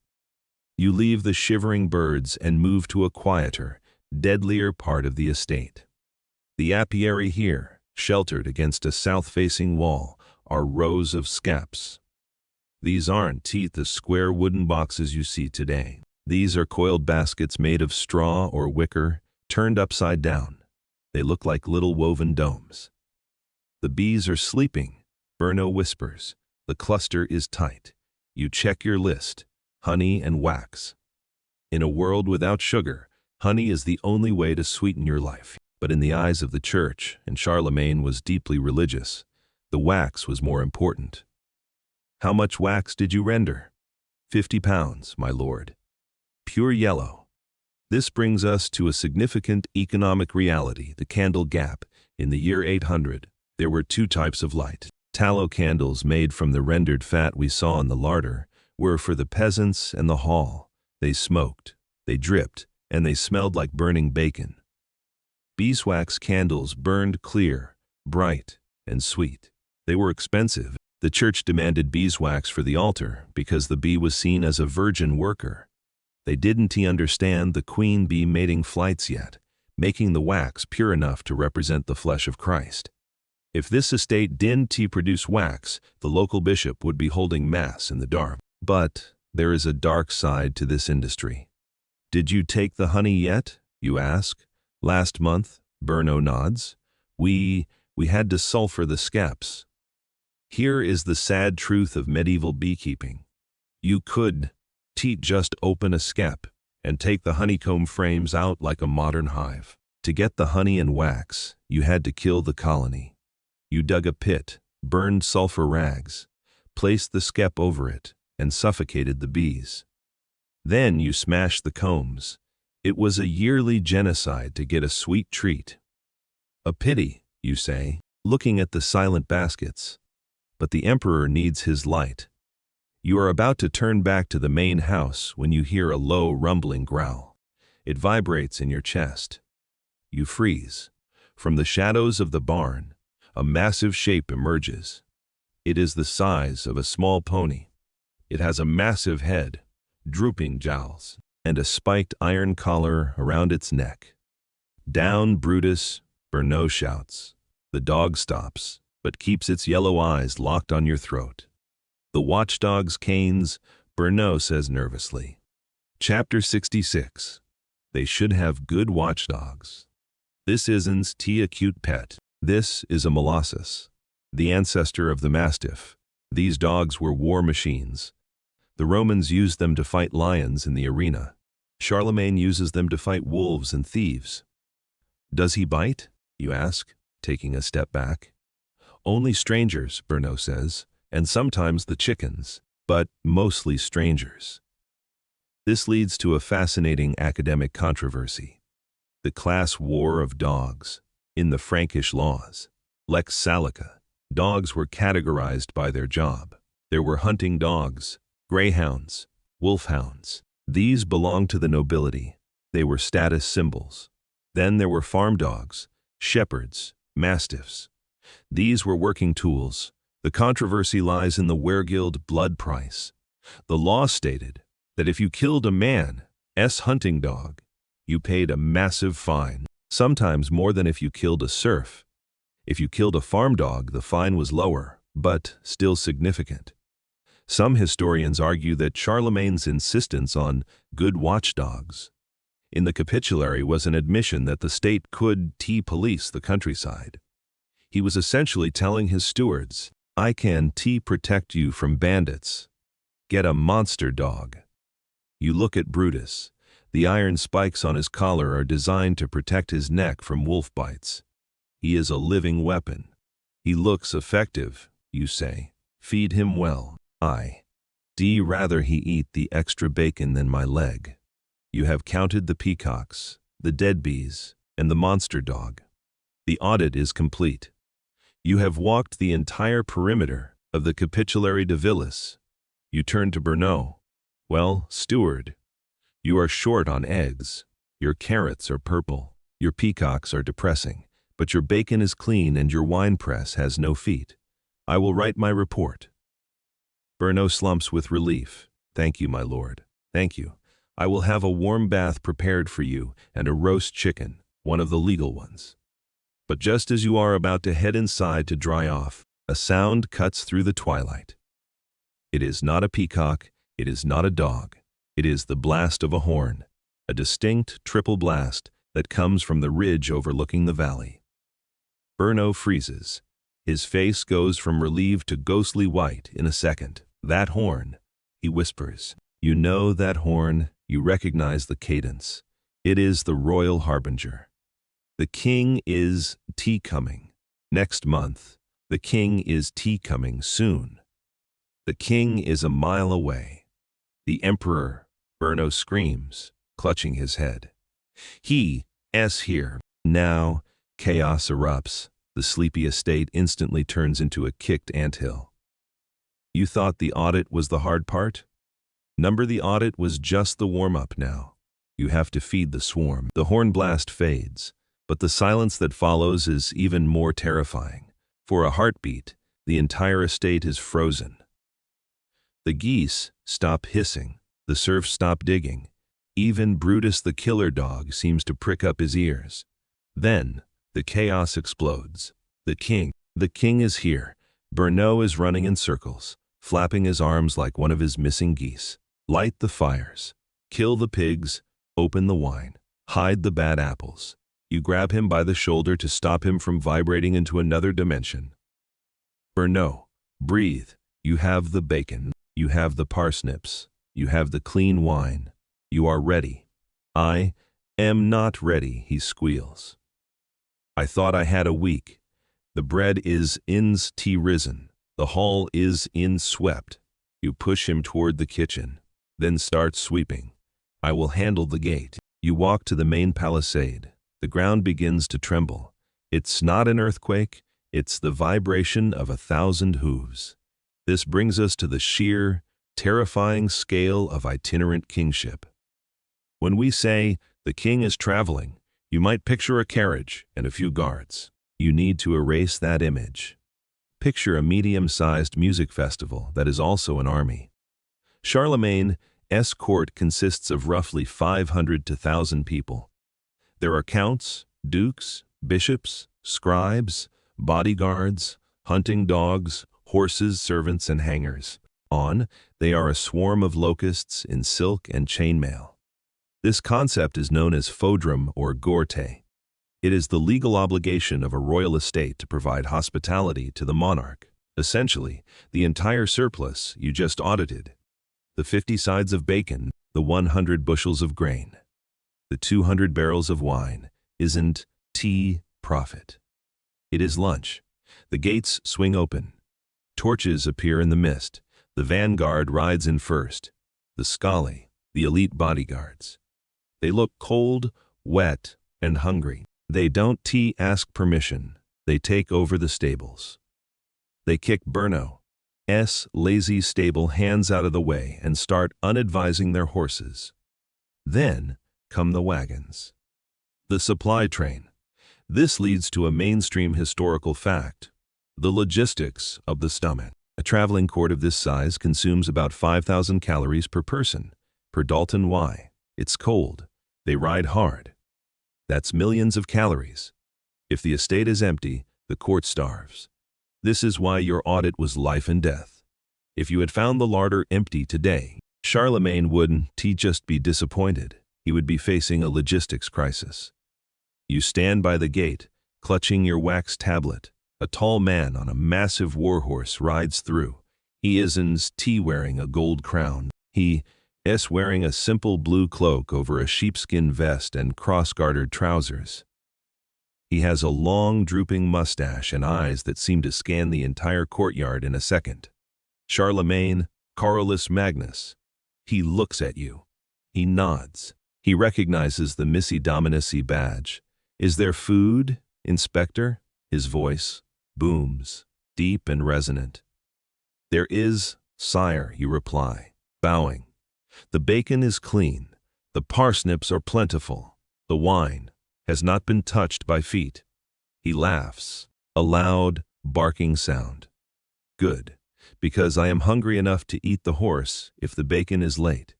You leave the shivering birds and move to a quieter, deadlier part of the estate. The apiary here, sheltered against a south-facing wall, are rows of skeps. These aren't teeth as square wooden boxes you see today. These are coiled baskets made of straw or wicker, turned upside down. They look like little woven domes. The bees are sleeping, Brno whispers. The cluster is tight. You check your list. Honey and wax. In a world without sugar, honey is the only way to sweeten your life. But in the eyes of the church, and Charlemagne was deeply religious, the wax was more important. How much wax did you render? 50 pounds, my lord. Pure yellow. This brings us to a significant economic reality, the candle gap. In the year 800, there were two types of light. Tallow candles made from the rendered fat we saw in the larder were for the peasants and the hall. They smoked, they dripped, and they smelled like burning bacon. Beeswax candles burned clear, bright, and sweet. They were expensive. The church demanded beeswax for the altar because the bee was seen as a virgin worker. They didn't understand the queen bee mating flights yet, making the wax pure enough to represent the flesh of Christ. If this estate didn't produce wax, the local bishop would be holding mass in the dark. But there is a dark side to this industry. Did you take the honey yet, you ask? Last month, Brno nods. We had to sulfur the skeps. Here is the sad truth of medieval beekeeping. You could just open a skep and take the honeycomb frames out like a modern hive. To get the honey and wax, you had to kill the colony. You dug a pit, burned sulfur rags, placed the skep over it, and suffocated the bees. Then you smashed the combs. It was a yearly genocide to get a sweet treat. A pity, you say, looking at the silent baskets. But the emperor needs his light. You are about to turn back to the main house when you hear a low rumbling growl. It vibrates in your chest. You freeze. From the shadows of the barn, a massive shape emerges. It is the size of a small pony. It has a massive head, drooping jowls, and a spiked iron collar around its neck. Down, Brutus, Brno shouts. The dog stops, but keeps its yellow eyes locked on your throat. The watchdog's canes, Brno says nervously. Chapter 66. They should have good watchdogs. This isn't a cute pet. This is a molossus, the ancestor of the mastiff. These dogs were war machines. The Romans used them to fight lions in the arena. Charlemagne uses them to fight wolves and thieves. Does he bite? You ask, taking a step back. Only strangers, Brno says, and sometimes the chickens, but mostly strangers. This leads to a fascinating academic controversy. The class war of dogs. In the Frankish laws, Lex Salica, dogs were categorized by their job. There were hunting dogs, greyhounds, wolfhounds. These belonged to the nobility. They were status symbols. Then there were farm dogs, shepherds, mastiffs. These were working tools. The controversy lies in the weregild blood price. The law stated that if you killed a man's hunting dog, you paid a massive fine, sometimes more than if you killed a serf. If you killed a farm dog, the fine was lower, but still significant. Some historians argue that Charlemagne's insistence on good watchdogs in the capitulary was an admission that the state could police the countryside. He was essentially telling his stewards, I can protect you from bandits. Get a monster dog. You look at Brutus. The iron spikes on his collar are designed to protect his neck from wolf bites. He is a living weapon. He looks effective, you say. Feed him well. Rather he eat the extra bacon than my leg. You have counted the peacocks. the dead bees, and the monster dog. The audit is complete. You have walked the entire perimeter of the Capitulary de Villas. You turn to Bernot. Well, steward, you are short on eggs. Your carrots are purple. Your peacocks are depressing. But your bacon is clean and your wine press has no feet. I will write my report. Bernot slumps with relief. Thank you, my lord. Thank you. I will have a warm bath prepared for you and a roast chicken, one of the legal ones. But just as you are about to head inside to dry off, a sound cuts through the twilight. It is not a peacock, it is not a dog. It is the blast of a horn, a distinct triple blast that comes from the ridge overlooking the valley. Bernot freezes. His face goes from relieved to ghostly white in a second. That horn, he whispers. You know that horn, you recognize the cadence. It is the royal harbinger. The king is coming. Next month. The king is coming soon. The king is a mile away. The emperor, Bernot screams, clutching his head. He is here. Now, chaos erupts. The sleepy estate instantly turns into a kicked anthill. You thought the audit was the hard part? The audit was just the warm-up now. You have to feed the swarm. The horn blast fades, but the silence that follows is even more terrifying. For a heartbeat, the entire estate is frozen. The geese stop hissing, the serfs stop digging. Even Brutus the killer dog seems to prick up his ears. Then, the chaos explodes. The king is here. Bernot is running in circles, flapping his arms like one of his missing geese. Light the fires. Kill the pigs. Open the wine. Hide the bad apples. You grab him by the shoulder to stop him from vibrating into another dimension. Bernot, breathe. You have the bacon. You have the parsnips. You have the clean wine. You are ready. I am not ready, he squeals. I thought I had a week. The bread is in's tea risen. The hall is in swept. You push him toward the kitchen, then start sweeping. I will handle the gate. You walk to the main palisade. The ground begins to tremble. It's not an earthquake, it's the vibration of 1,000 hooves. This brings us to the sheer, terrifying scale of itinerant kingship. When we say, the king is traveling, you might picture a carriage and a few guards. You need to erase that image. Picture a medium-sized music festival that is also an army. Charlemagne's court consists of roughly 500 to 1,000 people. There are counts, dukes, bishops, scribes, bodyguards, hunting dogs, horses, servants, and hangers. They are a swarm of locusts in silk and chainmail. This concept is known as fodrum or gorte. It is the legal obligation of a royal estate to provide hospitality to the monarch. Essentially, the entire surplus you just audited. The 50 sides of bacon, the 100 bushels of grain, the 200 barrels of wine isn't profit. It is lunch. The gates swing open. Torches appear in the mist. The vanguard rides in first. The scali, the elite bodyguards. They look cold, wet, and hungry. They don't ask permission. They take over the stables. They kick Bernot's lazy stable hands out of the way and start unadvising their horses. Then come the wagons. The supply train. This leads to a mainstream historical fact. The logistics of the stomach. A traveling court of this size consumes about 5,000 calories per person. Per Dalton why? It's cold. They ride hard. That's millions of calories. If the estate is empty, the court starves. This is why your audit was life and death. If you had found the larder empty today, Charlemagne wouldn't just be disappointed. He would be facing a logistics crisis. You stand by the gate, clutching your wax tablet. A tall man on a massive warhorse rides through. He isn't wearing a gold crown. He is wearing a simple blue cloak over a sheepskin vest and cross-gartered trousers. He has a long, drooping mustache and eyes that seem to scan the entire courtyard in a second. Charlemagne, Carolus Magnus. He looks at you. He nods. He recognizes the Missy Dominici badge. "Is there food, Inspector?" His voice booms, deep and resonant. "There is, sire," you reply, bowing. "The bacon is clean, the parsnips are plentiful, the wine has not been touched by feet." He laughs, a loud, barking sound. "Good, because I am hungry enough to eat the horse if the bacon is late."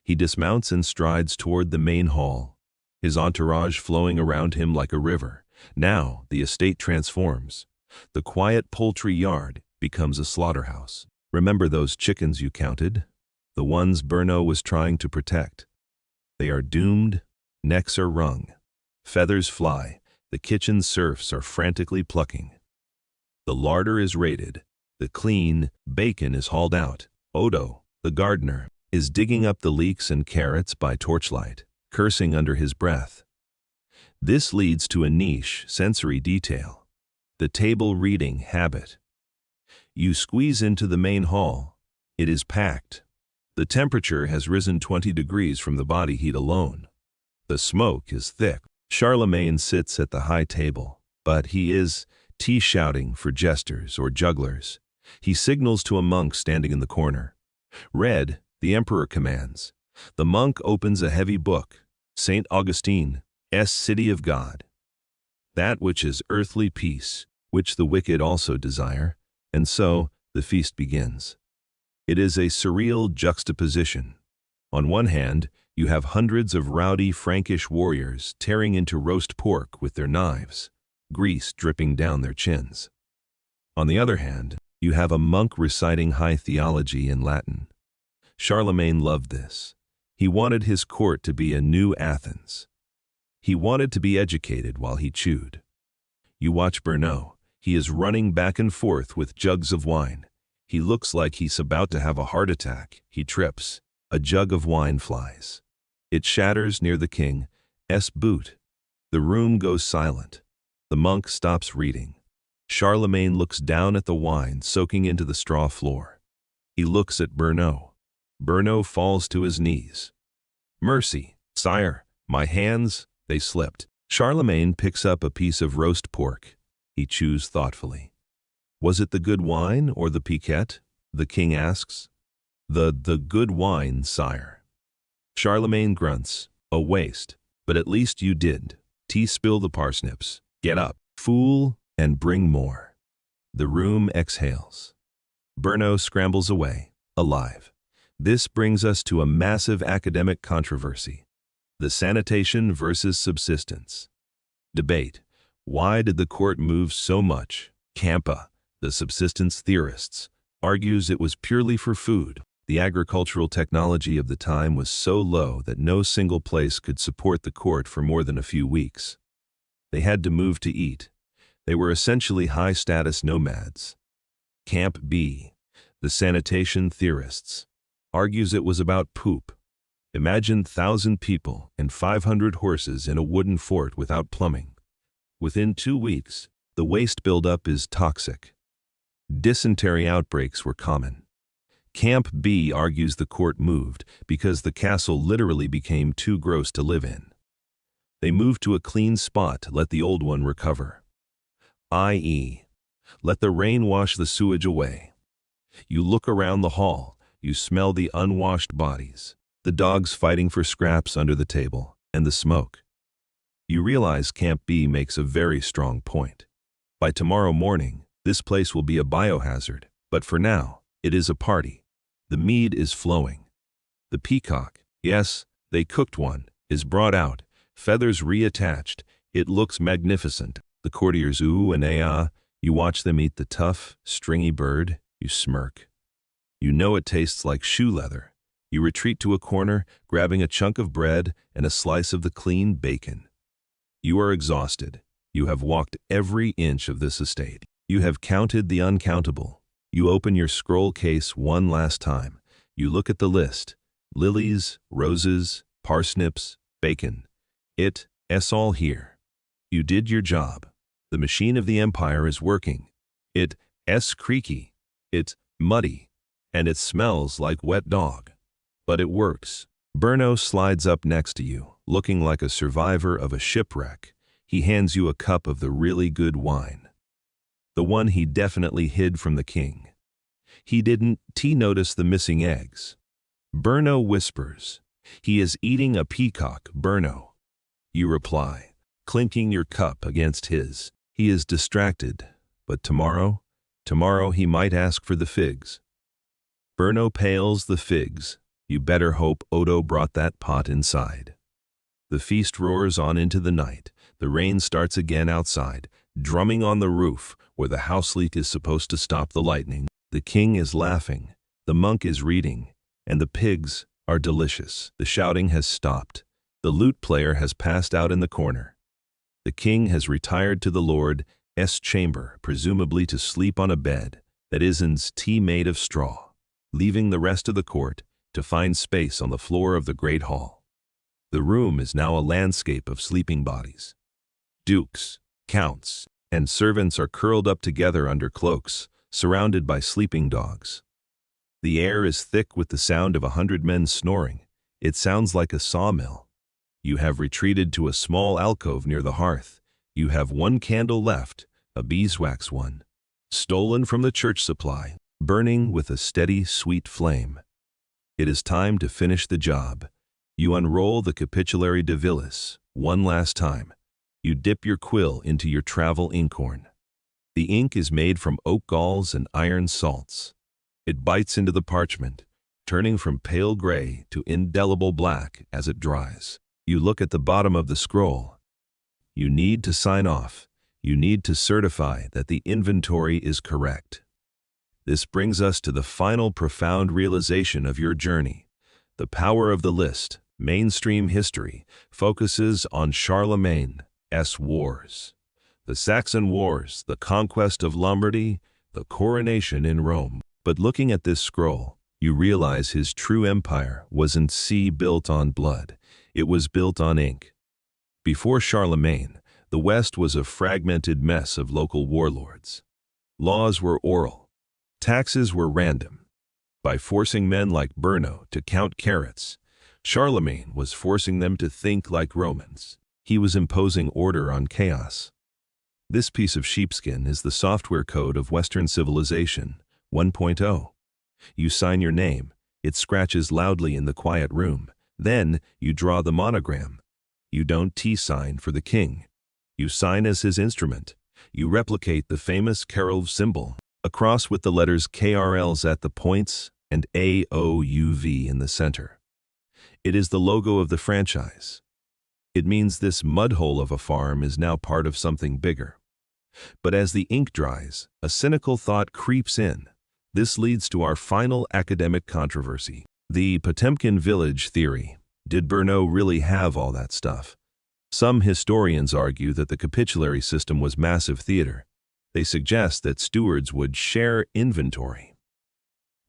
He dismounts and strides toward the main hall, his entourage flowing around him like a river. Now the estate transforms. The quiet poultry yard becomes a slaughterhouse. Remember those chickens you counted? The ones Berno was trying to protect. They are doomed, necks are wrung, feathers fly, the kitchen serfs are frantically plucking. The larder is raided, the clean bacon is hauled out. Odo, the gardener, is digging up the leeks and carrots by torchlight, cursing under his breath. This leads to a niche sensory detail, the table reading habit. You squeeze into the main hall. It is packed. The temperature has risen 20 degrees from the body heat alone. The smoke is thick. Charlemagne sits at the high table, but he is tea shouting for jesters or jugglers. He signals to a monk standing in the corner. "Read," the emperor commands. The monk opens a heavy book, St. Augustine's City of God. "That which is earthly peace, which the wicked also desire," and so the feast begins. It is a surreal juxtaposition. On one hand, you have hundreds of rowdy Frankish warriors tearing into roast pork with their knives, grease dripping down their chins. On the other hand, you have a monk reciting high theology in Latin. Charlemagne loved this. He wanted his court to be a new Athens. He wanted to be educated while he chewed. You watch Berno. He is running back and forth with jugs of wine. He looks like he's about to have a heart attack. He trips. A jug of wine flies. It shatters near the king's boot. The room goes silent. The monk stops reading. Charlemagne looks down at the wine soaking into the straw floor. He looks at Berno. Berno falls to his knees. "Mercy, sire, my hands, they slipped." Charlemagne picks up a piece of roast pork. He chews thoughtfully. "Was it the good wine or the piquette?" the king asks. The good wine, sire." Charlemagne grunts. "A waste, but at least you did. Spill the parsnips. Get up, fool, and bring more." The room exhales. Berno scrambles away, alive. This brings us to a massive academic controversy. The sanitation versus subsistence. Debate. Why did the court move so much? Campa, the subsistence theorists, argues it was purely for food. The agricultural technology of the time was so low that no single place could support the court for more than a few weeks. They had to move to eat. They were essentially high-status nomads. Camp B, the sanitation theorists, argues it was about poop. Imagine 1,000 people and 500 horses in a wooden fort without plumbing. Within 2 weeks, the waste buildup is toxic. Dysentery outbreaks were common. Camp B argues the court moved because the castle literally became too gross to live in. They moved to a clean spot to let the old one recover. I.e., let the rain wash the sewage away. You look around the hall, you smell the unwashed bodies, the dogs fighting for scraps under the table, and the smoke. You realize Camp B makes a very strong point. By tomorrow morning, this place will be a biohazard, but for now, it is a party. The mead is flowing. The peacock, yes, they cooked one, is brought out, feathers reattached. It looks magnificent. The courtiers ooh and ah. You watch them eat the tough, stringy bird. You smirk. You know it tastes like shoe leather. You retreat to a corner, grabbing a chunk of bread and a slice of the clean bacon. You are exhausted. You have walked every inch of this estate. You have counted the uncountable. You open your scroll case one last time. You look at the list. Lilies, roses, parsnips, bacon. It's all here. You did your job. The machine of the empire is working. It's creaky. It's muddy. And it smells like wet dog. But it works. Berno slides up next to you, looking like a survivor of a shipwreck. He hands you a cup of the really good wine. The one he definitely hid from the king. He didn't notice the missing eggs. Berno whispers, "He is eating a peacock, Berno." You reply, clinking your cup against his. He is distracted, but tomorrow he might ask for the figs. Berno pales the figs. You better hope Odo brought that pot inside. The feast roars on into the night. The rain starts again outside, drumming on the roof where the house leak is supposed to stop the lightning. The king is laughing, the monk is reading, and the pigs are delicious. The shouting has stopped. The lute player has passed out in the corner. The king has retired to the Lord's chamber, presumably to sleep on a bed that isn't made of straw, leaving the rest of the court to find space on the floor of the great hall. The room is now a landscape of sleeping bodies. Dukes, counts, and servants are curled up together under cloaks, surrounded by sleeping dogs. The air is thick with the sound of 100 men snoring. It sounds like a sawmill. You have retreated to a small alcove near the hearth. You have one candle left, a beeswax one, stolen from the church supply, burning with a steady, sweet flame. It is time to finish the job. You unroll the Capitulary de Villis one last time. You dip your quill into your travel inkhorn. The ink is made from oak galls and iron salts. It bites into the parchment, turning from pale gray to indelible black as it dries. You look at the bottom of the scroll. You need to sign off. You need to certify that the inventory is correct. This brings us to the final profound realization of your journey. The power of the list, mainstream history, focuses on Charlemagne's wars. The Saxon Wars, the conquest of Lombardy, the coronation in Rome. But looking at this scroll, you realize his true empire wasn't built on blood. It was built on ink. Before Charlemagne, the West was a fragmented mess of local warlords. Laws were oral. Taxes were random. By forcing men like Berno to count carrots, Charlemagne was forcing them to think like Romans. He was imposing order on chaos. This piece of sheepskin is the software code of Western civilization 1.0. You sign your name. It scratches loudly in the quiet room. Then you draw the monogram. You don't sign for the king. You sign as his instrument. You replicate the famous Karolv symbol, a cross with the letters KRLs at the points and AOUV in the center. It is the logo of the franchise. It means this mudhole of a farm is now part of something bigger. But as the ink dries, a cynical thought creeps in. This leads to our final academic controversy. The Potemkin village theory. Did Berno really have all that stuff? Some historians argue that the capitulary system was massive theater. They suggest that stewards would share inventory.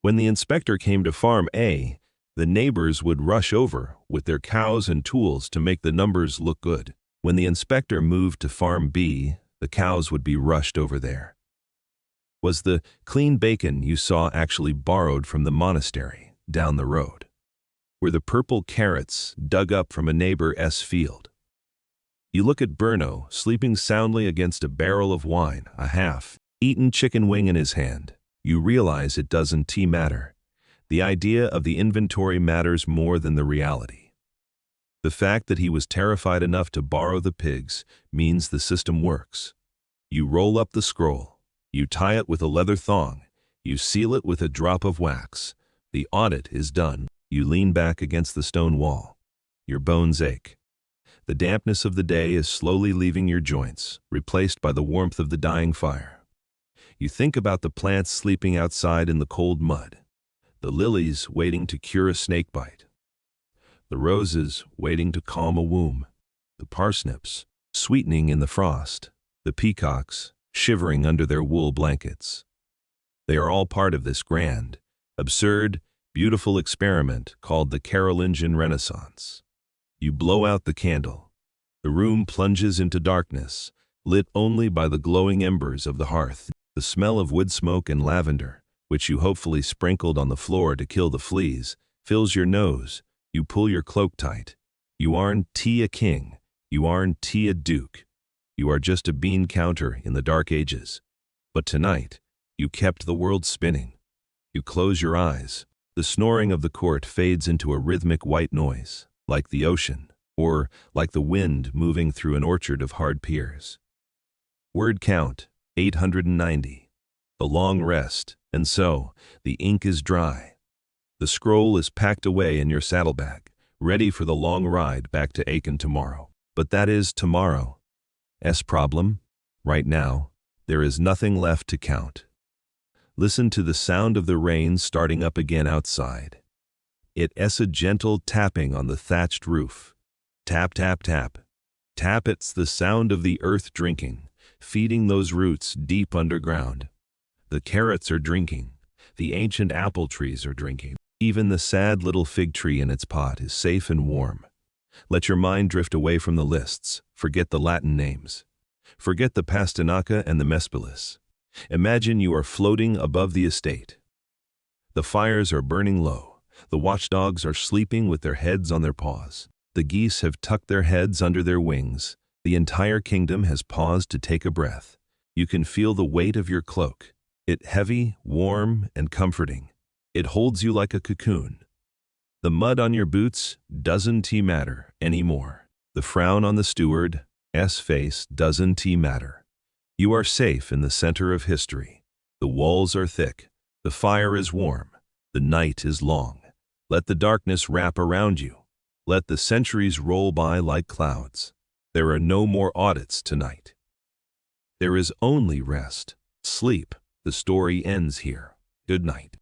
When the inspector came to Farm A, the neighbors would rush over with their cows and tools to make the numbers look good. When the inspector moved to Farm B, the cows would be rushed over there. Was the clean bacon you saw actually borrowed from the monastery down the road? Were the purple carrots dug up from a neighbor's field? You look at Berno sleeping soundly against a barrel of wine, a half-eaten chicken wing in his hand. You realize it doesn't matter. The idea of the inventory matters more than the reality. The fact that he was terrified enough to borrow the pigs means the system works. You roll up the scroll. You tie it with a leather thong. You seal it with a drop of wax. The audit is done. You lean back against the stone wall. Your bones ache. The dampness of the day is slowly leaving your joints, replaced by the warmth of the dying fire. You think about the plants sleeping outside in the cold mud, the lilies waiting to cure a snake bite, the roses waiting to calm a womb, the parsnips sweetening in the frost, the peacocks shivering under their wool blankets. They are all part of this grand, absurd, beautiful experiment called the Carolingian Renaissance. You blow out the candle. The room plunges into darkness, lit only by the glowing embers of the hearth. The smell of wood smoke and lavender, which you hopefully sprinkled on the floor to kill the fleas, fills your nose. You pull your cloak tight. You aren't a king. You aren't a duke. You are just a bean counter in the dark ages. But tonight, you kept the world spinning. You close your eyes. The snoring of the court fades into a rhythmic white noise, like the ocean, or like the wind moving through an orchard of hard pears. Word count, 890. The long rest, and so, the ink is dry. The scroll is packed away in your saddlebag, ready for the long ride back to Aiken tomorrow. But that is tomorrow. Problem? Right now, there is nothing left to count. Listen to the sound of the rain starting up again outside. It's a gentle tapping on the thatched roof. Tap, tap, tap. Tap, it's the sound of the earth drinking, feeding those roots deep underground. The carrots are drinking. The ancient apple trees are drinking. Even the sad little fig tree in its pot is safe and warm. Let your mind drift away from the lists. Forget the Latin names. Forget the pastinaca and the mespelis. Imagine you are floating above the estate. The fires are burning low. The watchdogs are sleeping with their heads on their paws. The geese have tucked their heads under their wings. The entire kingdom has paused to take a breath. You can feel the weight of your cloak. It heavy, warm, and comforting. It holds you like a cocoon. The mud on your boots doesn't matter anymore. The frown on the steward's face doesn't matter. You are safe in the center of history. The walls are thick. The fire is warm. The night is long. Let the darkness wrap around you. Let the centuries roll by like clouds. There are no more audits tonight. There is only rest. Sleep. The story ends here. Good night.